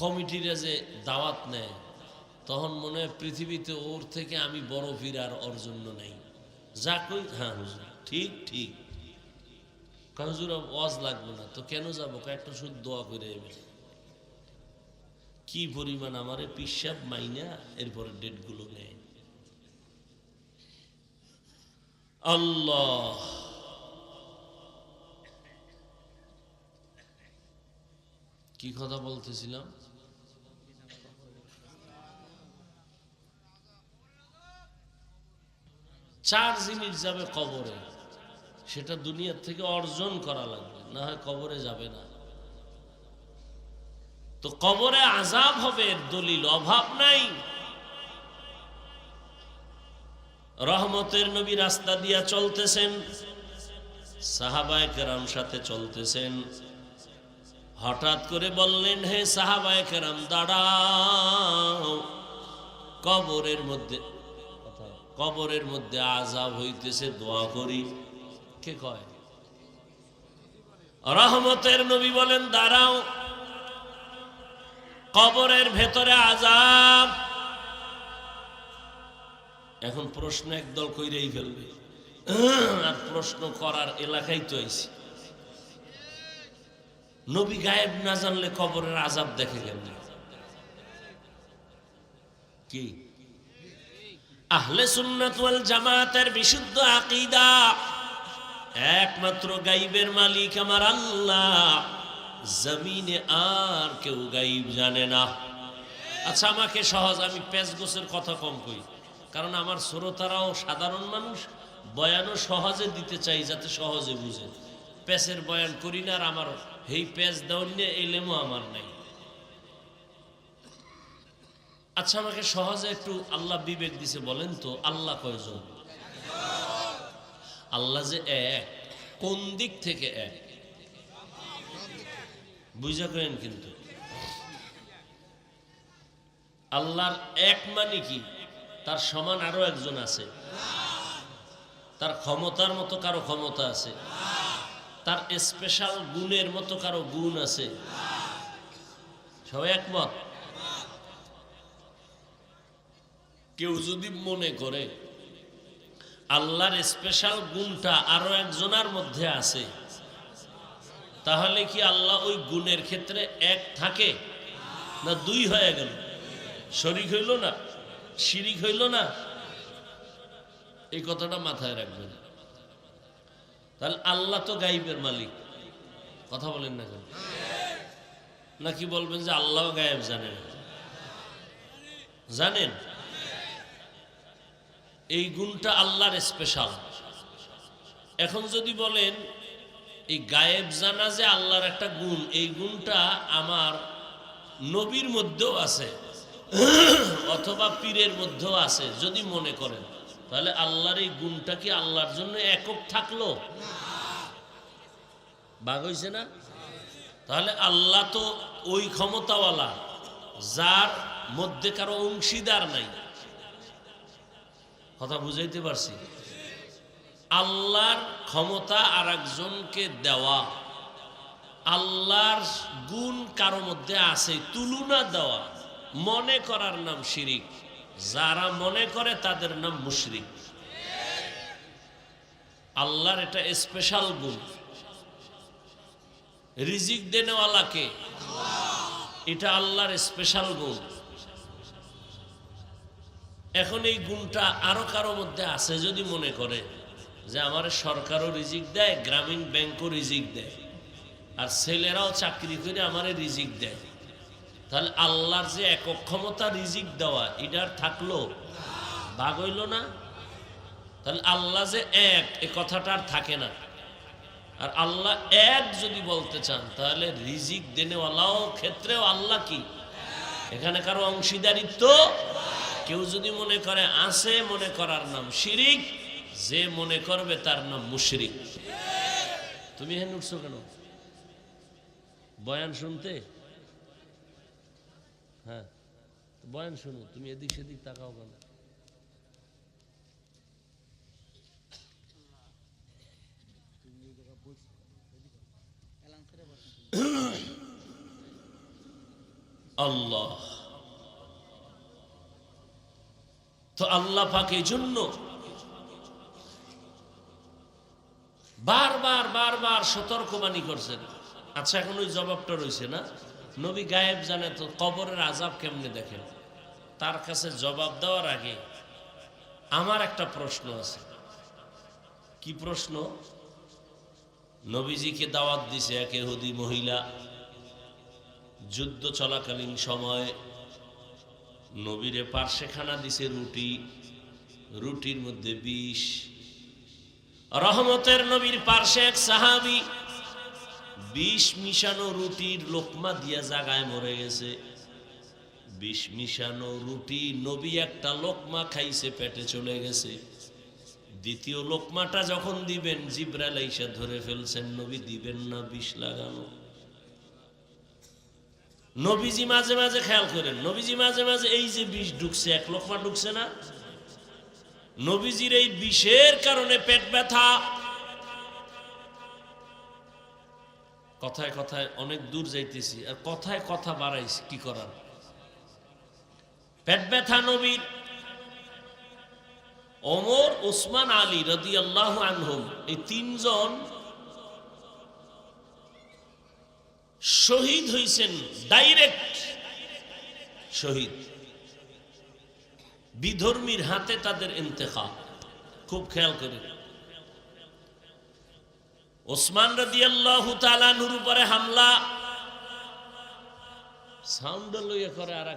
কমিটিরা যে দাওয়াত নেয় তখন মনে হয় পৃথিবীতে ওর থেকে আমি বড় পীর আর ওর জন্য নেই। যা কই হ্যাঁ হুজুর ঠিক ঠিক, হুজুর ওয়াজ লাগবে না তো কেন যাবো, একটা শুধু দোয়া করে এবে। কি পরিমাণ আমারে পিসাব মাইনা এরপরে ডেটগুলো নেয়। আল্লাহ, কি কথা বলতেছিলাম? চার জিনিস যাবে কবরে, সেটা দুনিয়ার থেকে অর্জন করা লাগবে, না হয় কবরে যাবে না। তো কবরে আযাব হবে দলিল অভাব নাই। রহমতের নবী রাস্তা দিয়া চলতেছেন, সাহাবায়ে কেরাম সাথে চলতেছেন। হঠাৎ করে বললেন, হে সাহাবায়ে কেরাম দাঁড়াও, কবরের মধ্যে আযাব হইতেছে, দোয়া করি। কে কয়? রহমতের নবী বলেন দাঁড়াও, কবরের ভেতরে আযাব। এখন প্রশ্ন একদল কইরেই ফেলবে, আর প্রশ্ন করার এলাকায় তো আইছি। নবী গায়েব না জানলে কবরের আযাব দেখে কেমনে? কি আহলে সুন্নাত ওয়াল জামাতের বিশুদ্ধ আকীদা, একমাত্র গায়বের মালিক আমার আল্লাহ, জমিনে আর কেউ গায়ব জানে না। আচ্ছা আমাকে সহজ, আমি পেঁচ গোছের কথা কম কই, কারণ আমার শ্রোতারাও সাধারণ মানুষ, বয়ানও সহজে দিতে চাই যাতে সহজে বুঝে। পেঁচের বয়ান করি না, আর আমার এই পেঁচ দেওয়ার নিয়ে এলেমও আমার নাই। আচ্ছা আমাকে সহজে একটু আল্লাহ বিবেক দিছে, বলেন তো আল্লাহ কয়জন? আল্লাহ যে এক, কোন দিক থেকে এক বুঝা করেন? কিন্তু আল্লাহর এক মানে কি? তার সমান আরো একজন আছে? তার ক্ষমতার মতো কারো ক্ষমতা আছে? তার স্পেশাল গুণের মতো কারো গুণ আছে? সবাই একমত? কেউ যদি মনে করে আল্লাহর স্পেশাল গুণটা আরো একজনের মধ্যে আছে, তাহলে কি আল্লাহ ওই গুণের ক্ষেত্রে এক থাকে না দুই হয়ে গেল? শরীক হইল না, শিরিক হইল না? এই কথাটা মাথায় রাখবেন। তাহলে আল্লাহ তো গায়েবের মালিক, কথা বলেন না কেন? নাকি বলবেন যে আল্লাহ গায়েব জানেন? জানেন। এই গুণটা আল্লাহর স্পেশাল। এখন যদি বলেন এই গায়েব জানা যে আল্লাহর একটা গুণ, এই গুণটা আমার নবীর মধ্যেও আছে অথবা পীরের মধ্যেও আছে, যদি মনে করেন, তাহলে আল্লাহর এই গুণটা কি আল্লাহর জন্য একক থাকলো? ভাগ হইছে না? তাহলে আল্লাহ তো ওই ক্ষমতাওয়ালা যার মধ্যে কারো অংশীদার নাই। কথা বুঝাইতে পারছি? আল্লাহর ক্ষমতা আর একজনকে দেওয়া, আল্লাহর গুণ কারো মধ্যে আছে, তুলনা দেওয়া, মনে করার নাম শিরিক। যারা মনে করে তাদের নাম মুশরিক। আল্লাহর এটা স্পেশাল গুণ। রিজিক দেনেওয়ালাকে, এটা আল্লাহর স্পেশাল গুণ। এখন এই গুণটা আরো কারো মধ্যে আছে যদি মনে করে যে আমার সরকারও রিজিক দেয়, গ্রামীণ ব্যাংকও রিজিক দেয়, আর ছেলেরাও চাকরি করে আমারে রিজিক দেয়, তাহলে আল্লাহর যে একক ক্ষমতা রিজিক দেওয়া এটার থাকলো, ভাগ হইল না। তাহলে আল্লাহ যে এক, এ কথাটা আর থাকে না। আর আল্লাহ এক যদি বলতে চান তাহলে রিজিক দেনেওয়ালাও ক্ষেত্রেও আল্লাহ কি, এখানে কারো অংশীদারিত্ব। কেউ যদি মনে করে আছে, মনে করার নাম শিরিক, যে মনে করবে তার নাম মুশরিক। তুমি এখানে উঠছো কেন? বয়ান শুনতে? হ্যাঁ, বয়ান শুনো, তুমি এদিক সেদিক তাকাও কেন? আল্লাহ তো আল্লাহ পাক এই জন্য বারবার বারবার সতর্কবাণী করছেন। আচ্ছা, এখন ওই জবাবটা রয়েছে না, নবী গায়েব জানে তো কবরের আযাব কেমনে দেখেন। তার কাছে জবাব দেওয়ার আগে আমার একটা প্রশ্ন আছে। কি প্রশ্ন? নবীজিকে দাওয়াত দিছে এক ইহুদি মহিলা, যুদ্ধ চলাকালীন সময় নবীরে পার্শ্বেখানা দিছে রুটি, রুটির মধ্যে বিষ। রহমতের নবীর পার্শ্বে এক সাহাবী বিষ মিশানো রুটির লোকমা দিয়া জাগায় মরে গেছে। বিষ মিশানো রুটি নবী একটা লোকমা খাইছে, পেটে চলে গেছে। দ্বিতীয় লোকমাটা যখন দিবেন জিবরাইল আইসা ধরে ফেলছেন, নবী দিবেন না বিষ লাগানো। নবীজি মাঝে মাঝে খেয়াল করেন, নবীজি মাঝে মাঝে এই যে বিষ ঢুকছে, এক লোকমা ঢুকছে না, নবীজির এই বিষের কারণে পেট ব্যথা। কথায় কথায় অনেক দূর যাইতেছি, আর কথায় কথা বাড়াইছি, কি করার। পেট ব্যথা নবীর। ওমর, ওসমান, আলী রাদিয়াল্লাহু আনহুম, এই তিনজন শহীদ হইছেন, ডাইরেক্ট শহীদ। বিধর্মীর হাতে তাদের ইন্তেকাল। খুব খেয়াল করে, ওসমান রাদিয়াল্লাহু তাআলা আনহুর উপরে হামলা, সাউন্ড লইয়া করে। আর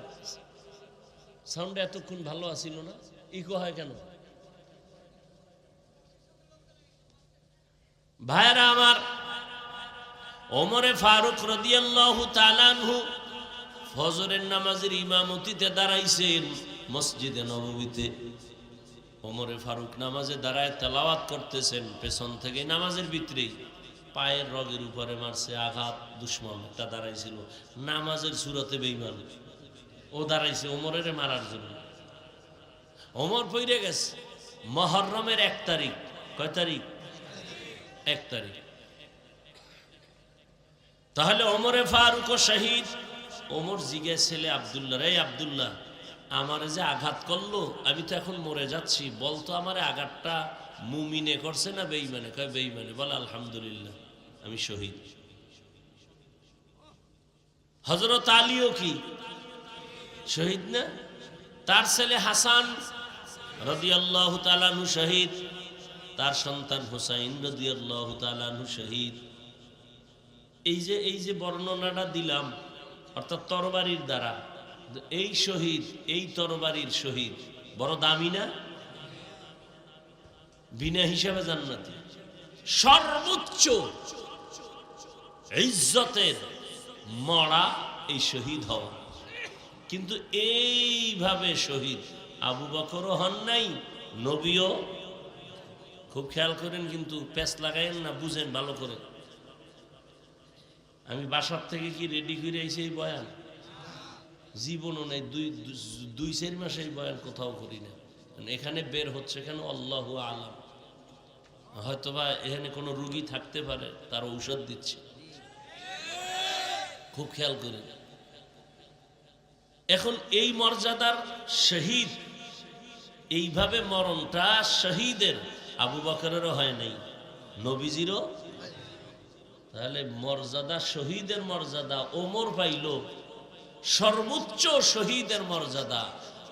সাউন্ড এতক্ষণ ভালো আছিল না, ইকো হয় কেন? ভাইরা আমার, ওমরে ফারুক রাদিয়াল্লাহু তাআলা আনহু ফজরের নামাজের ইমামতিতে দাঁড়াইছেন মসজিদে নববীতে। ওমরে ফারুক নামাজে দাঁড়ায় তেলাওয়াত করতেছেন, পেছন থেকে নামাজের ভিতরেই পায়ের রগের উপরে মারছে আঘাত। দুশমন একটা দাঁড়াইছিল নামাজের সুরতে বেঈমান, ও দাঁড়াইছে ওমরের মারার জন্য। ওমর পইরে গেছে। মুহররমের 1 তারিখ, কয় তারিখ? 1 তারিখ। তাহলে ওমরে ফারুক ও শহীদ। ওমর জিজ্ঞেস ছেলে আব্দুল্লাহ, রে আব্দুল্লাহ, আমারে যে আঘাত করলো, আমি তো এখন মরে যাচ্ছি, বলতো আমারে আঘাতটা মুমিনে করছে না বেঈমানে? কয় বেঈমানে। বলে আলহামদুলিল্লাহ, আমি শহীদ। হযরত আলীও কি শহীদ না? তার ছেলে হাসান রাদিয়াল্লাহু তাআলা আনহু শহীদ, তার সন্তান হুসাইন রাদিয়াল্লাহু তাআলা আনহু শহীদ। এই যে বর্ণনাটা দিলাম, অর্থাৎ তরবারির দ্বারা, এই শহীদ, এই তরবারির শহীদ বড় দামি না? বিনা হিসাবে জান্নাতি। সর্বোচ্চ ইজ্জতের মরা এই শহীদ হওয়া। কিন্তু এইভাবে শহীদ আবু বকরও হন নাই, নবীও। খুব খেয়াল করেন, কিন্তু প্যাচ লাগাইন না, বুঝেন ভালো করে। আমি বাসার থেকে কি রেডি করে আইছি এই বয়ান? জীবনও নেই, 2-4 মাসে এই বয়ান কোথাও করি না। এখানে বের হচ্ছে কেন আল্লাহু আলাম। হয়তোবা এখানে কোনো রুগী থাকতে পারে, তার ঔষধ দিচ্ছে। খুব খেয়াল করেন। এখন এই মর্যাদার শহীদ, এইভাবে মরণটা শহীদের আবু বকরেরও হয় নাই, নবীজিরও। তাহলে মর্যাদা, শহীদের মর্যাদা ওমর পাইল, সর্বোচ্চ শহীদের মর্যাদা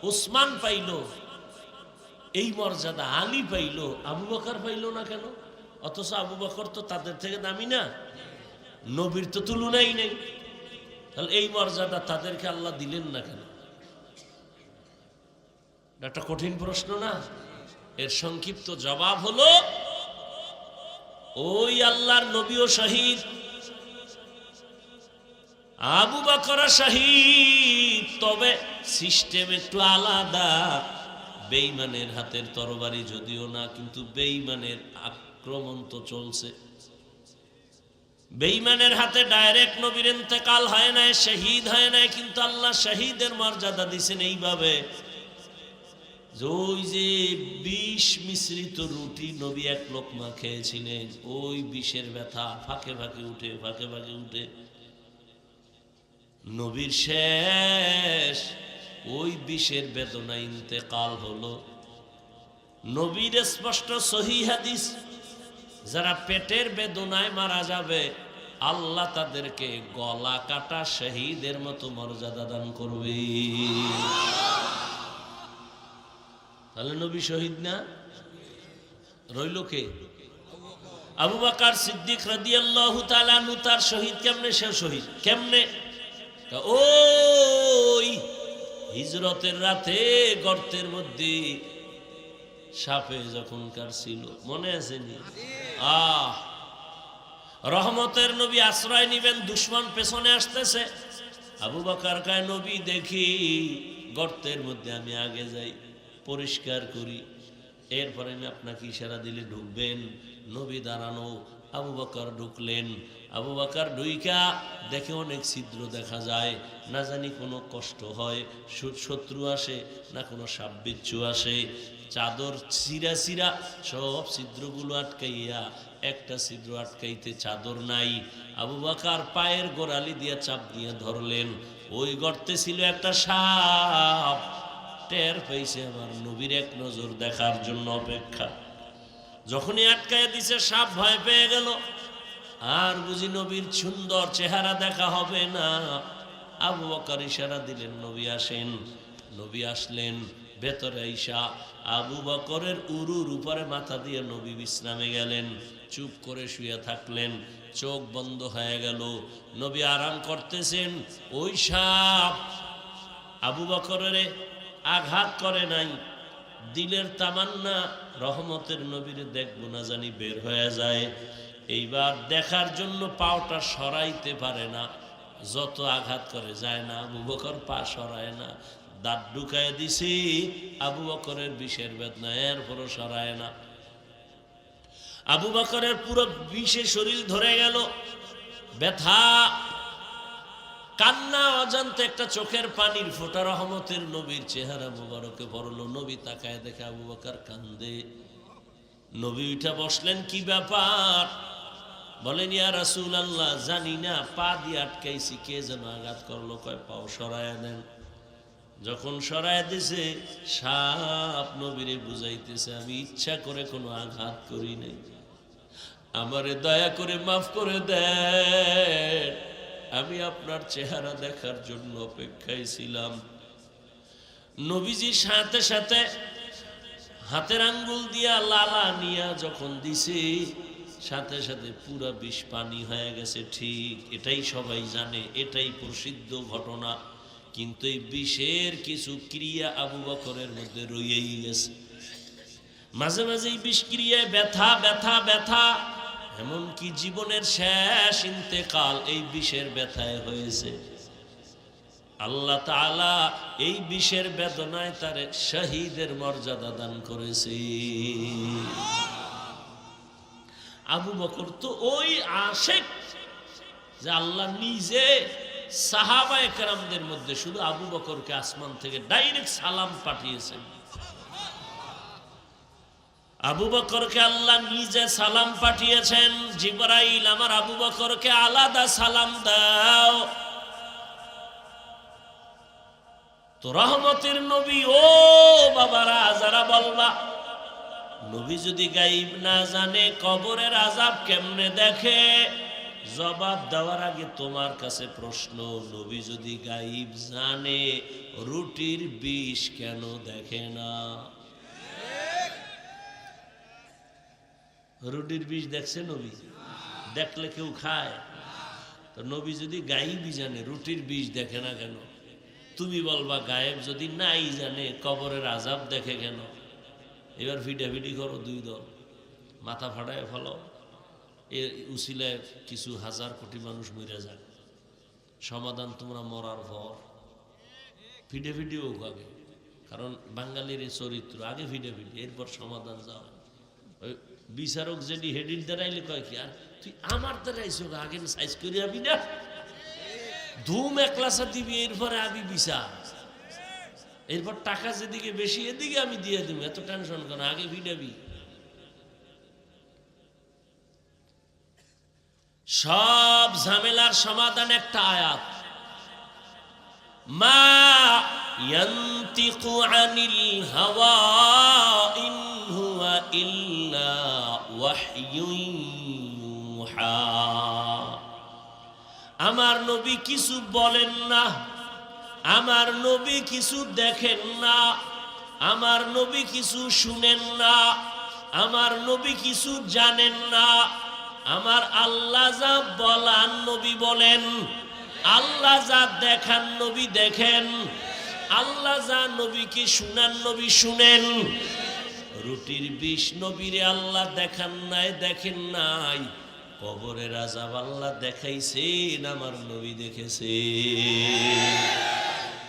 উসমান পাইল, এই মর্যাদা আলী পাইল, আবু বকর পাইল না কেন? অথচ আবু বকর তো তাদের থেকে দামি না, নবীর তো তুলনাই নেই। তাহলে এই মর্যাদা তাদেরকে আল্লাহ দিলেন না কেন? একটা কঠিন প্রশ্ন না? এর সংক্ষিপ্ত জবাব হলো, ওই আল্লাহর নবীও শহীদ, আবু বকর শহীদ, তবে সিস্টেম একটু আলাদা। বেঈমানের হাতের তরবারি যদিও না, কিন্তু বেঈমানের আক্রমণ তো চলছে। বেঈমানের হাতে ডাইরেক্ট নবীর ইন্তেকাল হয় না, শহীদ হয় না, কিন্তু আল্লাহ শহীদের মর্যাদা দিয়েছেন এইভাবে, ওই যে বিষ মিশ্রিত রুটি নবী এক লোকমা খেয়েছিলেন, ওই বিষের ব্যথা ফাঁকে ফাঁকে উঠে ফাঁকে ফাঁকে উঠে নবীর শেষ ওই বিষের বেদনা ইন্তেকাল হলো। নবীর স্পষ্ট সহিহ হাদিস, যারা পেটের বেদনায় মারা যাবে আল্লাহ তাদেরকে গলা কাটা শহীদের মতো মর্যাদা দান করবে। তাহলে নবী শহীদ না? রইল কে? আবু বকর সিদ্দিক রাদিয়াল্লাহু তাআলা আনহু। তার শহীদ কেমনে? সে শহীদ কেমনে? ওই হিজরতের রাতে গর্তের মধ্যে সাপে যখন কাটছিল, মনে আছে নি? রহমতের নবী আশ্রয় নিবেন, দুশমন পেছনে আসতেছে। আবু বকর কয়, নবী দেখি গর্তের মধ্যে আমি আগে যাই, পরিষ্কার করি, এরপরে আমি আপনাকে ইশারা দিলে ঢুকবেন। নবী দাঁড়ানো, আবু বকর ঢুকলেন। আবু বকর ঢুইকা দেখে অনেক ছিদ্র দেখা যায়, না জানি কোনো কষ্ট হয়, শত্রু আসে না কোনো সাপ বিচ্ছু আসে। চাদর চিরা চিরা সব ছিদ্রগুলো আটকাইয়া, একটা ছিদ্র আটকাইতে চাদর নাই। আবু বকর পায়ের গোড়ালি দিয়া চাপ দিয়ে ধরলেন, ওই গর্তে ছিল একটা সাপ। টের পেয়েছে আমার নবীর এক নজর দেখার জন্য অপেক্ষা। যখনই আটকায় দিছে সাপ ভয় পেয়ে গেল, আর বুঝি নবীর সুন্দর চেহারা দেখা হবে না। আবু বকর ইশারা দিলেন, নবী আসেন। নবী আসলেন, ভেতরে আইসা আবু বকরের উরুর উপরে মাথা দিয়ে নবী বিশ্রামে গেলেন। চুপ করে শুয়ে থাকলেন, চোখ বন্ধ হয়ে গেল। নবী আরাম করতেছেন। ওই সাপ আবু বকরের আঘাত করে নাই। দিলের তামান্না রহমতের নবীরে দেখবো না জানি বের হয়ে যায়। এইবার দেখার জন্য পাওটা সরাইতে পারে না, যত আঘাত করে যায় না। আবু বকর পা সরায় না, দাঁত ঢুকায় দিছি আবু বকরের বিষের বেদনা, এরপরও সরায় না। আবু বকরের পুরো বিষে শরীর ধরে গেল, ব্যথা, কান্না, অজান্তে একটা চোখের পানির ফোঁটা রহমতের নবীর চেহারা মুবারকে পড়লো। নবী তাকায় দেখে আবু বকর কান্দে। নবী উঠা বসলেন, কি ব্যাপার? বলেন, ইয়া রাসূলুল্লাহ, জানি না, পা দিয়ে আটকাইছি, কে যেন আঘাত করলো। কয়, পাও সরায়া দেন। যখন সরায়া দিছে, সাপ নবীরে বুঝাইতেছে, আমি ইচ্ছা করে কোনো আঘাত করি নাই, আমারে দয়া করে মাফ করে দেন, আমি আপনার চেহারা দেখার জন্য অপেক্ষায় ছিলাম। নবীজির সাথে সাথে হাতের আঙ্গুল দিয়া লালা নিয়া যখন দিছে, সাথে সাথে পুরা বিষ পানি হয়ে গেছে। ঠিক, এটাই সবাই জানে, এটাই প্রসিদ্ধ ঘটনা। কিন্তু এই বিষের কিছু ক্রিয়া আবু বকরের মধ্যে রয়েই গেছে। মাঝে মাঝে এই বিষ ক্রিয়ায় ব্যথা ব্যথা ব্যথা, এমনকি জীবনের শেষ ইন্তেকাল এই বিষের ব্যথায় হয়েছে। আল্লাহ তাআলা এই বিষের বেদনায় তার শহীদের মর্যাদা দান করেছে। আবু বকর তো ওই আশেক যে আল্লাহ নিজে সাহাবায়ে কেরামদের মধ্যে শুধু আবু বকরকে আসমান থেকে ডাইরেক্ট সালাম পাঠিয়েছেন। আবু বকরকে আল্লাহ নিজে সালাম পাঠিয়েছেন, জিবরাইল, আমার আবু বকরকে আলাদা সালাম দাও। তো রহমতের নবী, ও বাবারা যারা বলবা নবী যদি গায়েব না জানে, কবরের আযাব কেমনে দেখে, জবাব দেওয়ার আগে তোমার কাছে প্রশ্ন, নবী যদি গায়েব জানে, রুটির বিষ কেন দেখে না? রুটির বিষ দেখছে নবী? দেখলে কেউ খায়? তো নবী যদি গায়েবই জানে, রুটির বীজ দেখে না কেন? তুমি বলবা গায়েব যদি নাই জানে, কবরের আযাব দেখে কেন? এবার ফিটাফিটি করো দুই দল, মাথা ফাটায় ফেলো, এ উসিলায় কিছু হাজার কোটি মানুষ মরে যাক। সমাধান তোমরা মরার পর। ফিটাফিটি হোক আগে, কারণ বাঙালির এই চরিত্র, আগে ফিটাফিটি এরপর সমাধান যাও। ওই বিচারক যেটি হেডির দাঁড়াইলে কয় কি, আর তুই আমার দাঁড়াইছো আগে সাইজ করে আবি না, ধুম একলাসা দিবি, এরপরে আবি বিচার, এরপর টাকা যেদিকে বেশি এদিকে আমি দিয়ে দিব, এত টেনশন কেন, আগে ফিটাবি। সব ঝামেলার সমাধান একটা আয়াত, মা ইয়ান্তিকু আনিল হাওয়া ইন হুয়া ইল্লা ওয়াহয়ুন ইউহা। আমার নবী কিছু বলেন না, আমার নবী কিছু দেখেন না, আমার নবী কিছু শুনেন না, আমার নবী কিছু জানেন না। আমার আল্লাহ যা বলান নবী বলেন, আল্লাহ যা দেখান নবী দেখেন, আল্লাহ যা নবীকে শুনান নবী শুনেন। রুটির বিষ নবীরে আল্লাহ দেখান নাই, দেখেন নাই, কবরের আযাব আল্লাহ দেখাইছেন, আমার নবী দেখেছে।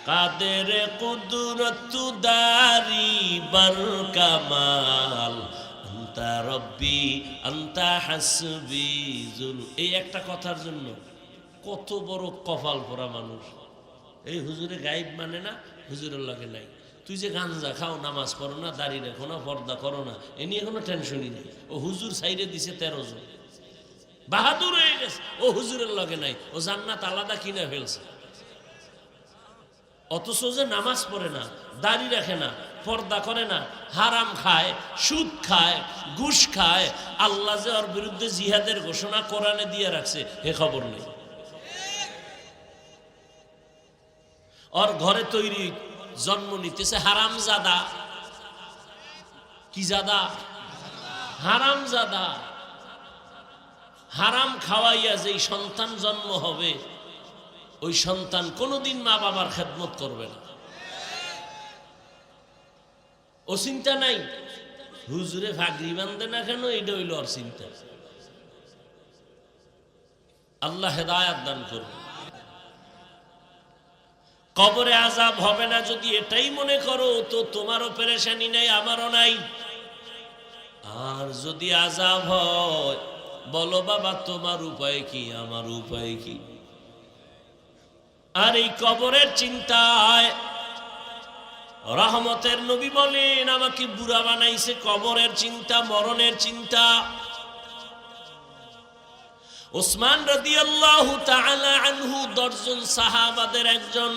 কাদের কুদরত দারি বার কামাল, আন্তা রব্বি আন্তা হাসবি জুল। এই একটা কথার জন্য কত বড় কপাল পরা মানুষ। এই হুজুরে গায়েব মানে না, হুজুরের লাগে নাই। তুই যে গাঞ্জা খাও, নামাজ পড়ো না, দাড়ি রাখো না, পর্দা করো না, এ নিয়ে কোনো টেনশনই নেই। ও হুজুর সাইডে দিছে 13 জন, বাহাদুর হয়ে গেছে, ও হুজুরের লগে নাই, ও জান্নাত আলাদা কিনে ফেলছে। অথচ যে নামাজ পড়ে না, দাড়ি রাখে না, পর্দা করে না, হারাম খায়, সুদ খায়, ঘুষ খায়, আল্লাহ যে ওর বিরুদ্ধে জিহাদের ঘোষণা কোরআনে দিয়ে রাখছে, এ খবর নেই। ওর ঘরে তৈরি জন্ম নিতেছে হারামজাদা। কি জাদা? হারামজাদা। হারাম খাওয়াইয়া যেই সন্তান জন্ম হবে, ওই সন্তান কোনোদিন মা বাবার খেদমত করবে না। ও চিন্তা নাই হুজুরে ভাগরি বান্ধে না কেন, এটা হইল ওর চিন্তা। আল্লাহ হেদায়াত দান করবে। কবরে আযাব হবে না যদি এটাই মনে করো, তো তোমারও পেরেশানি নাই, আমারও নাই। আর যদি আযাব হয়, বলো বাবা তোমার উপায় কি, আমার উপায় কি? আর এই কবরের চিন্তায় রহমতের নবী বলেন, আমাকে বুড়া বানাইছে কবরের চিন্তা, মরণের চিন্তা। ওসমান রাদিয়াল্লাহু তাআলা আনহু 10 জন সাহাবাদের একজন,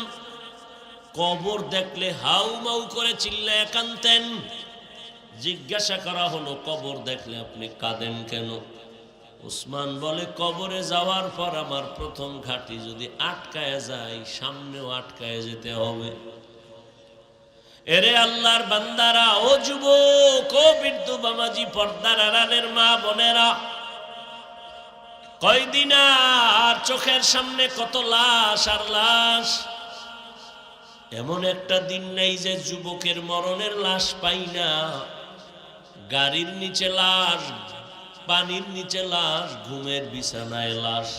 কবর দেখলে হাউমাউ করে চিল্লায় কাঁদতেন। জিজ্ঞাসা করা হলো, কবর দেখলে আপনি কাঁদেন কেন? ওসমান বলে, কবরে যাওয়ার পর আমার প্রথম ঘাটি যদি আটকায় যায়, সামনেও আটকায় যেতে হবে। এরে আল্লাহর বান্দারা, ও যুবক, ও বৃদ্ধ বাবাজি, পর্দার আড়ালের মা বোনেরা, কয়দিন আর চোখের সামনে কত লাশ আর লাশ। এমন একটা দিন নেই যে যুবকের মরণের লাশ পাই না। গাড়ির নিচে লাশ, পানির নিচে লাশ, ঘুমের বিছানায় লাশ।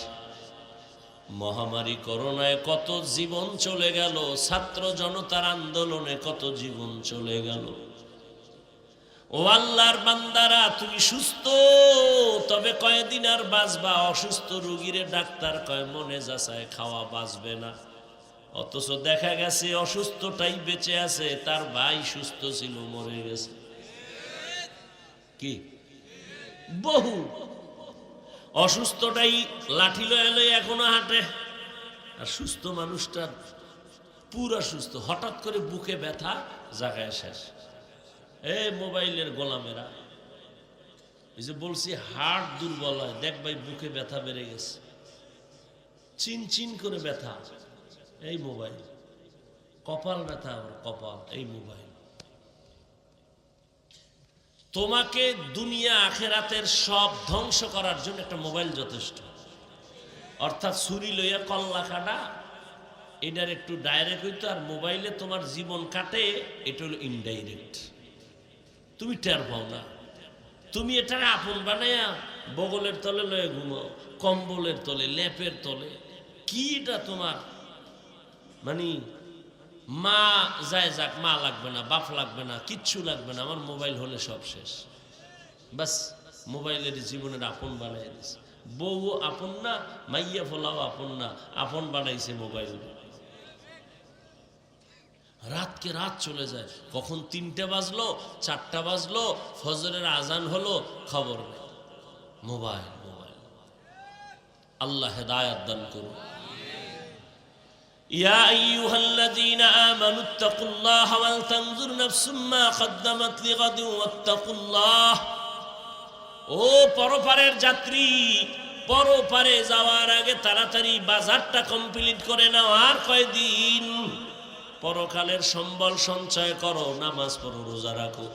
মহামারী করোনায় কত জীবন চলে গেল, ছাত্র জনতার আন্দোলনে কত জীবন চলে গেল। ও আল্লাহর বান্দারা, তুমি সুস্থ, তবে কয়দিন আর বাঁচবা। অসুস্থ রোগীরে ডাক্তার কয় মনে যাচায় খাওয়া বাঁচবে না, অথচ দেখা গেছে অসুস্থটাই বেঁচে আছে, তার ভাই সুস্থ ছিল মরে গেছে। কি বহু অসুস্থটাই লাঠি লয়ে লয়ে এখনো হাঁটে, আর সুস্থ মানুষটা পুরা সুস্থ, হঠাৎ করে বুকে ব্যথা, জায়গায় শেষ। এই মোবাইলের গোলামেরা, এই যে বলছি হার্ট দুর্বল হয়, দেখ ভাই বুকে ব্যথা বেড়ে গেছে, চিন চিন করে ব্যথা, এই মোবাইল। কপাল ব্যথা, আমার কপাল, এই মোবাইল। তোমাকে দুনিয়া আখেরাতের সব ধ্বংস করার জন্য একটা মোবাইল যথেষ্ট। অর্থাৎ ছুরি লইয়া কল্লা কাটা এটার একটু ডাইরেক্ট হইতো, আর মোবাইলে তোমার জীবন কাটে এটা হলো ইনডাইরেক্ট, তুমি টের পাও না। তুমি এটার আপন বানাইয়া বগলের তলে লয়ে ঘুমাও, কম্বলের তলে, লেপের তলে, কি এটা তোমার মানে মা যায় যাক, মা লাগবে না, বাপ লাগবে না, কিচ্ছু লাগবে না, আমার মোবাইল হলে সব শেষ। বাস মোবাইলের জীবনের আপন বানাই দিছে। বউ আপন না, মাইয়া ফলাও আপন না, আপন বানাইছে মোবাইল। রাতকে রাত চলে যায়, কখন 3টে বাজলো, 4টা বাজলো, ফজরের আজান হলো, খবর নেই। Mobile mobile. আল্লাহ হেদায়েত দান করুন। ইয়া আইয়ুহাল্লাযীনা আমানুত্তাকুল্লাহ ওয়াল তানজুর নাফসুম মা কদ্দামাত লিগাদিন ওয়াত্তাকুল্লাহ। ও পরপারের যাত্রী, পরপারে যাওয়ার আগে তাড়াতাড়ি বাজারটা কমপ্লিট করে নাও। আর কয়দিন? পরকালের সম্বল সঞ্চয় করো, নামাজ পড়ো, রোজা রাখো।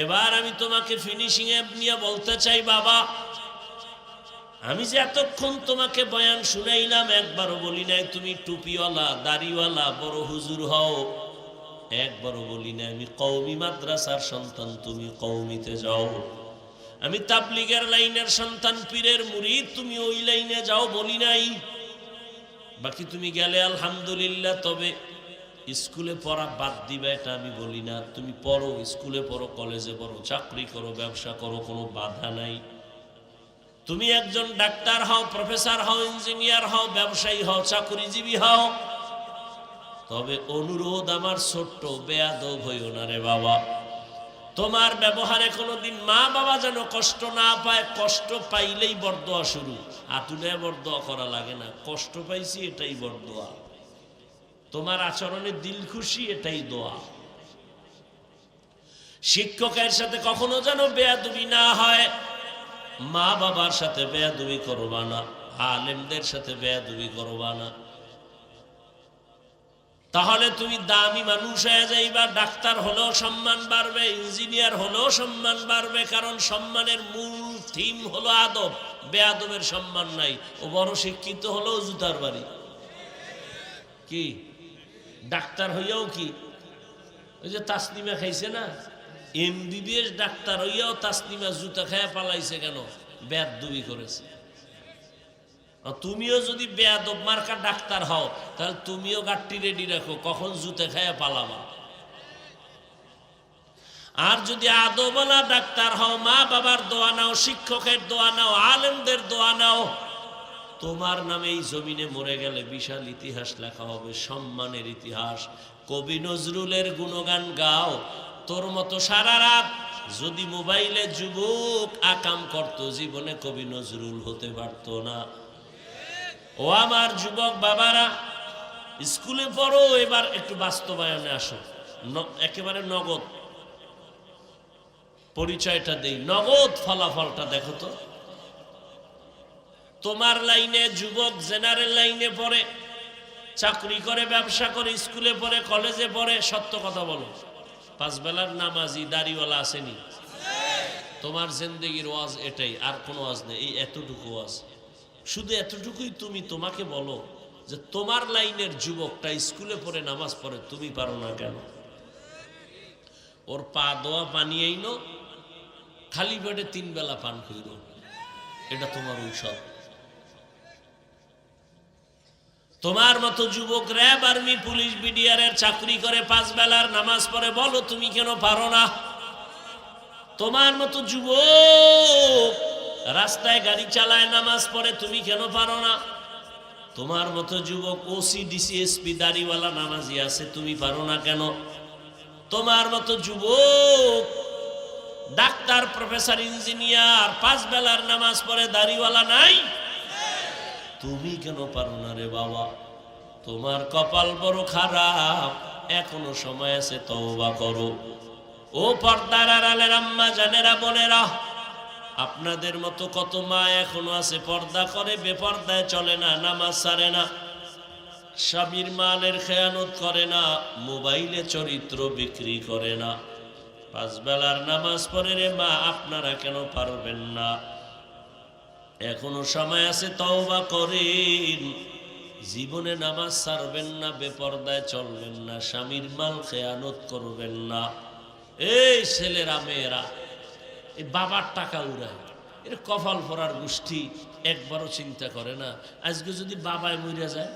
এবার আমি তোমাকে ফিনিশিং এ নিয়ে বলতে চাই, বাবা আমি যে এতক্ষণ তোমাকে বয়ান শুনাইলাম, একবারও বলি নাই তুমি টুপিওয়ালা, দাড়িওয়ালা, বড় হুজুর হও। একবারও বলি নাই আমি কওমি মাদ্রাসার সন্তান, তুমি কওমিতে যাও। আমি তাবলীগের লাইনের সন্তান, পীরের মুরিদ, তুমি ওই লাইনে যাও, বলি নাই। বাকি তুমি গেলে আলহামদুলিল্লাহ, তবে স্কুলে পড়া বাদ দিবে এটা আমি বলি না। তুমি পড়ো, স্কুলে পড়ো, কলেজে পড়ো, চাকরি করো, ব্যবসা করো, কোনো বাধা নাই। তুমি একজন ডাক্তার হও, প্রফেসর হও, ইঞ্জিনিয়ার হও, ব্যবসায়ী হও, চাকরিজীবী হও, তবে অনুরোধ আমার ছোট্ট, বেয়াদব হইও না রে বাবা। তোমার ব্যবহারে কোনোদিন মা বাবা যেন কষ্ট না পায়। কষ্ট পাইলেই বরদোয়া শুরু, আতুলে বরদোয়া করা লাগে না। কষ্ট পাইছি এটাই বরদোয়া, তোমার আচরণে দিল খুশি এটাই দোয়া। শিক্ষকের সাথে কখনো যেন বেয়াদবি না হয়, মা বাবার সাথে বেয়াদবি করবা না, আলেমদের সাথে বেয়াদবি করবা না। তাহলে তুমি দামি মানুষ হয়ে যাইবা। ডাক্তার হলেও সম্মান বাড়বে, ইঞ্জিনিয়ার হলেও সম্মান বাড়বে, কারণ সম্মানের মূল থিম হলো আদব। বেয়াদবের সম্মান নাই। ও বড় শিক্ষিত হলেও জুতার বাড়ি। কি ডাক্তার হইয়াও কি ওই যে তাসনিমা খাইছে না, এমবিবিএস ডাক্তার হইয়াও তাসনিমা জুতা খায়া পালাইছে কেন? বেয়াদবি করেছে। তুমিও যদি বেয়াদব মার্কা ডাক্তার হও, তাহলে তুমিও গাট্টি রেডি রাখো, কখন জুতা খায়া পালাবা। আর যদি আদবওয়ালা ডাক্তার হও, মা বাবার দোয়া নাও, শিক্ষকের দোয়া নাও, আলেমদের দোয়া নাও, তোমার নামে এই জমিনে মরে গেলে বিশাল ইতিহাস লেখা হবে, সম্মানের ইতিহাস। কবি নজরুলের গুণগান গাও। তোর মতো সারা রাত যদি মোবাইলে যুবক আকাম করত, জীবনে কবি নজরুল হতে পারত না। ও আমার যুবক বাবারা, স্কুলে পড়ো, এবার একটু বাস্তবায়নে আসো। একেবারে নগদ পরিচয়টা দেই, নগদ ফলাফলটা দেখো তো। তোমার লাইনে যুবক জেনারেল লাইনে পড়ে, চাকরি করে, ব্যবসা করে, স্কুলে পড়ে, কলেজে পড়ে, সত্য কথা বলো, 5 বেলার নামাজি দাড়িওয়ালা আসেনি? তোমার জিন্দেগির ওয়াজ এটাই, আর কোনো ওয়াজ নেই। এই এতটুকু ওয়াজ, শুধু এতটুকুই তুমি তোমাকে বলো যে তোমার লাইনের যুবকটা স্কুলে পড়ে, নামাজ পড়ে, তুমি পারো না কেন? ওর পা দোয়া পানি আইনো, খালি পেটে 3 বেলা পান কইরো, এটা তোমার ঔষধ। তোমার মতো যুবক র্যাব, আর্মি, পুলিশ, বিডিআরের চাকরি করে, 5 বেলার নামাজ পড়ে, বলো তুমি কেন পারো না? তোমার মতো যুবক রাস্তায় গাড়ি চালায়, নামাজ পড়ে, তুমি কেন পারো না? তোমার মতো যুবক ওসি, ডিসি, এসপি দাড়িওয়ালা নামাজি আছে, তুমি পারো না কেন? তোমার মতো যুবক ডাক্তার, প্রফেসর, ইঞ্জিনিয়ার, 5 বেলার নামাজ পড়ে, দাড়িওয়ালা নাই, তুমি কেন পারো না রে বাবা? তোমার কপাল বড় খারাপ, এখনো সময় আছে, তওবা করো। ও পর্দার আড়ালের আম্মা জানেরা, বোনেরা, আপনাদের মতো কত মা এখনো আছে, পর্দা করে, বেপর্দায় চলে না, নামাজ ছাড়ে না, স্বামীর মালের খেয়ানত করে না, মোবাইলে চরিত্র বিক্রি করে না, 5 বেলার নামাজ পড়ে রে মা, আপনারা কেন পারবেন না? এখনো সময় আছে, তওবা করেন। জীবনে নামাজ ছাড়বেন না, বেপরদায় চলবেন না, স্বামীর মাল খেয়ানত করবেন না। এই ছেলেরা মেয়েরা এই বাবার টাকা উড়ায়, এর কপাল পরার গোষ্ঠী একবারও চিন্তা করে না আজকে যদি বাবায় মরে যায়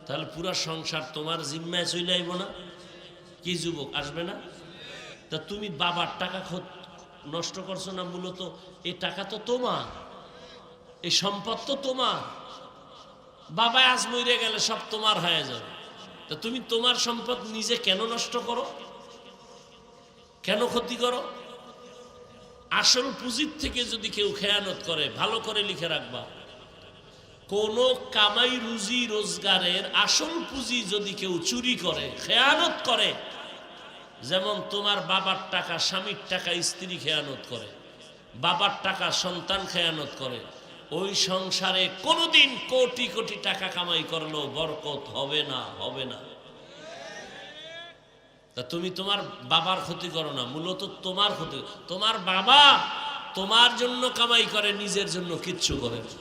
তাহলে পুরা সংসার তোমার জিম্মায় চলে আইব না? কি যুবক আসবে না? তা তুমি বাবার টাকা নষ্ট করছো না? মূলত এই টাকা তো তোমার, এই সম্পদ তো তোমার। বাবা আজ মরে গেলে সব তোমার হয়ে যাবে। তা তুমি তোমার সম্পদ নিজে কেন নষ্ট করো, কেন ক্ষতি করো? আসল পুঁজির থেকে যদি কেউ খেয়ানত করে, ভালো করে লিখে রাখবা, কোন কামাই রুজি রোজগারের আসল পুঁজি যদি কেউ চুরি করে, খেয়ানত করে, যেমন তোমার বাবার টাকা স্বামীর টাকা স্ত্রী খেয়ানত করে, বাবার টাকা সন্তান খেয়ানত করে, ওই সংসারে কোনোদিন কোটি কোটি টাকা কামাই করলেও বরকত হবে না, হবে না। তা তুমি তোমার বাবার ক্ষতি করো না, মূলত তোমার ক্ষতি। তোমার বাবা তোমার জন্য কামাই করে, নিজের জন্য কিচ্ছু করে না।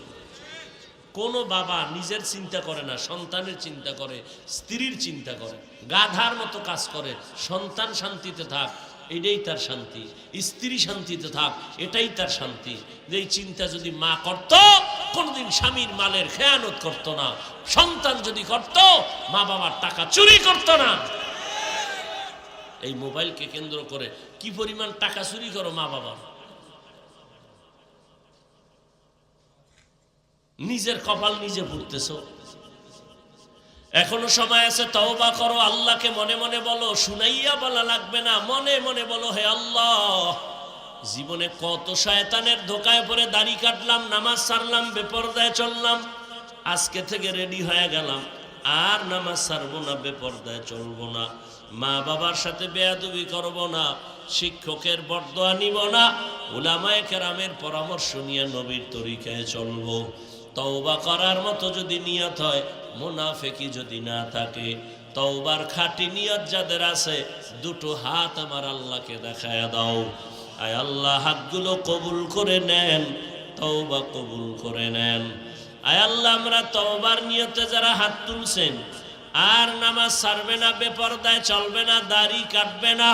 কোনো বাবা নিজের চিন্তা করে না, সন্তানের চিন্তা করে, স্ত্রীর চিন্তা করে, গাধার মতো কাজ করে। সন্তান শান্তিতে থাক, এটাই তার শান্তি, স্ত্রী শান্তিতে থাক, এটাই তার শান্তি। এই চিন্তা যদি মা করত, কোনদিন স্বামীর মালের খেয়ানত করত না। সন্তান যদি করত, মা বাবার টাকা চুরি করত না। এই মোবাইলকে কেন্দ্র করে কি পরিমাণ টাকা চুরি করো মা বাবা। নিজের কপাল নিজে পুড়তেছ। এখনো সময় আছে, তওবা করো, আল্লাহকে মনে মনে বলো, শুনাইয়া বলা লাগবে না, মনে মনে বলো, হে আল্লাহ, জীবনে কত শয়তানের ধোকায় পড়ে দাড়ি কাটলাম, নামাজ ছাড়লাম, বেপরদায় চললাম, আজকে থেকে রেডি হয়ে গেলাম, আর নামাজ ছাড়বো না, বেপরদায় চলবো না, মা বাবার সাথে বেয়াদবি করব না, শিক্ষকের বরদোয়া নিব না, উলামায়ে কেরামের পরামর্শ নিয়ে নবীর তরিকায় চলবো। তওবা করার মতো যদি নিয়ত হয়, মুনাফিকি যদি না থাকে, তওবার খাঁটি নিয়ত যাদের আছে, দুটো হাত আমার আল্লাহকে দেখায় দাও। আয় আল্লাহ, হাতগুলো কবুল করে নেন, তওবা কবুল করে নেন। আয় আল্লাহ, আমরা তওবার নিয়তে যারা হাত তুলছেন, আর নামাজ ছাড়বে না, বেপরদায় চলবে না, দাড়ি কাটবে না,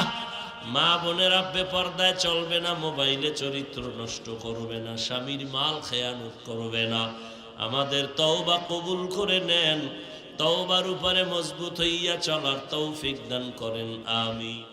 মা বোনেরা বেপরদায় চলবে না, মোবাইলে চরিত্র নষ্ট করবে না, স্বামীর মাল খেয়ানত করবে না, আমাদের তওবা কবুল করে নেন। তওবার উপরে মজবুত হইয়া চলার তৌফিক দান করেন, আমিন।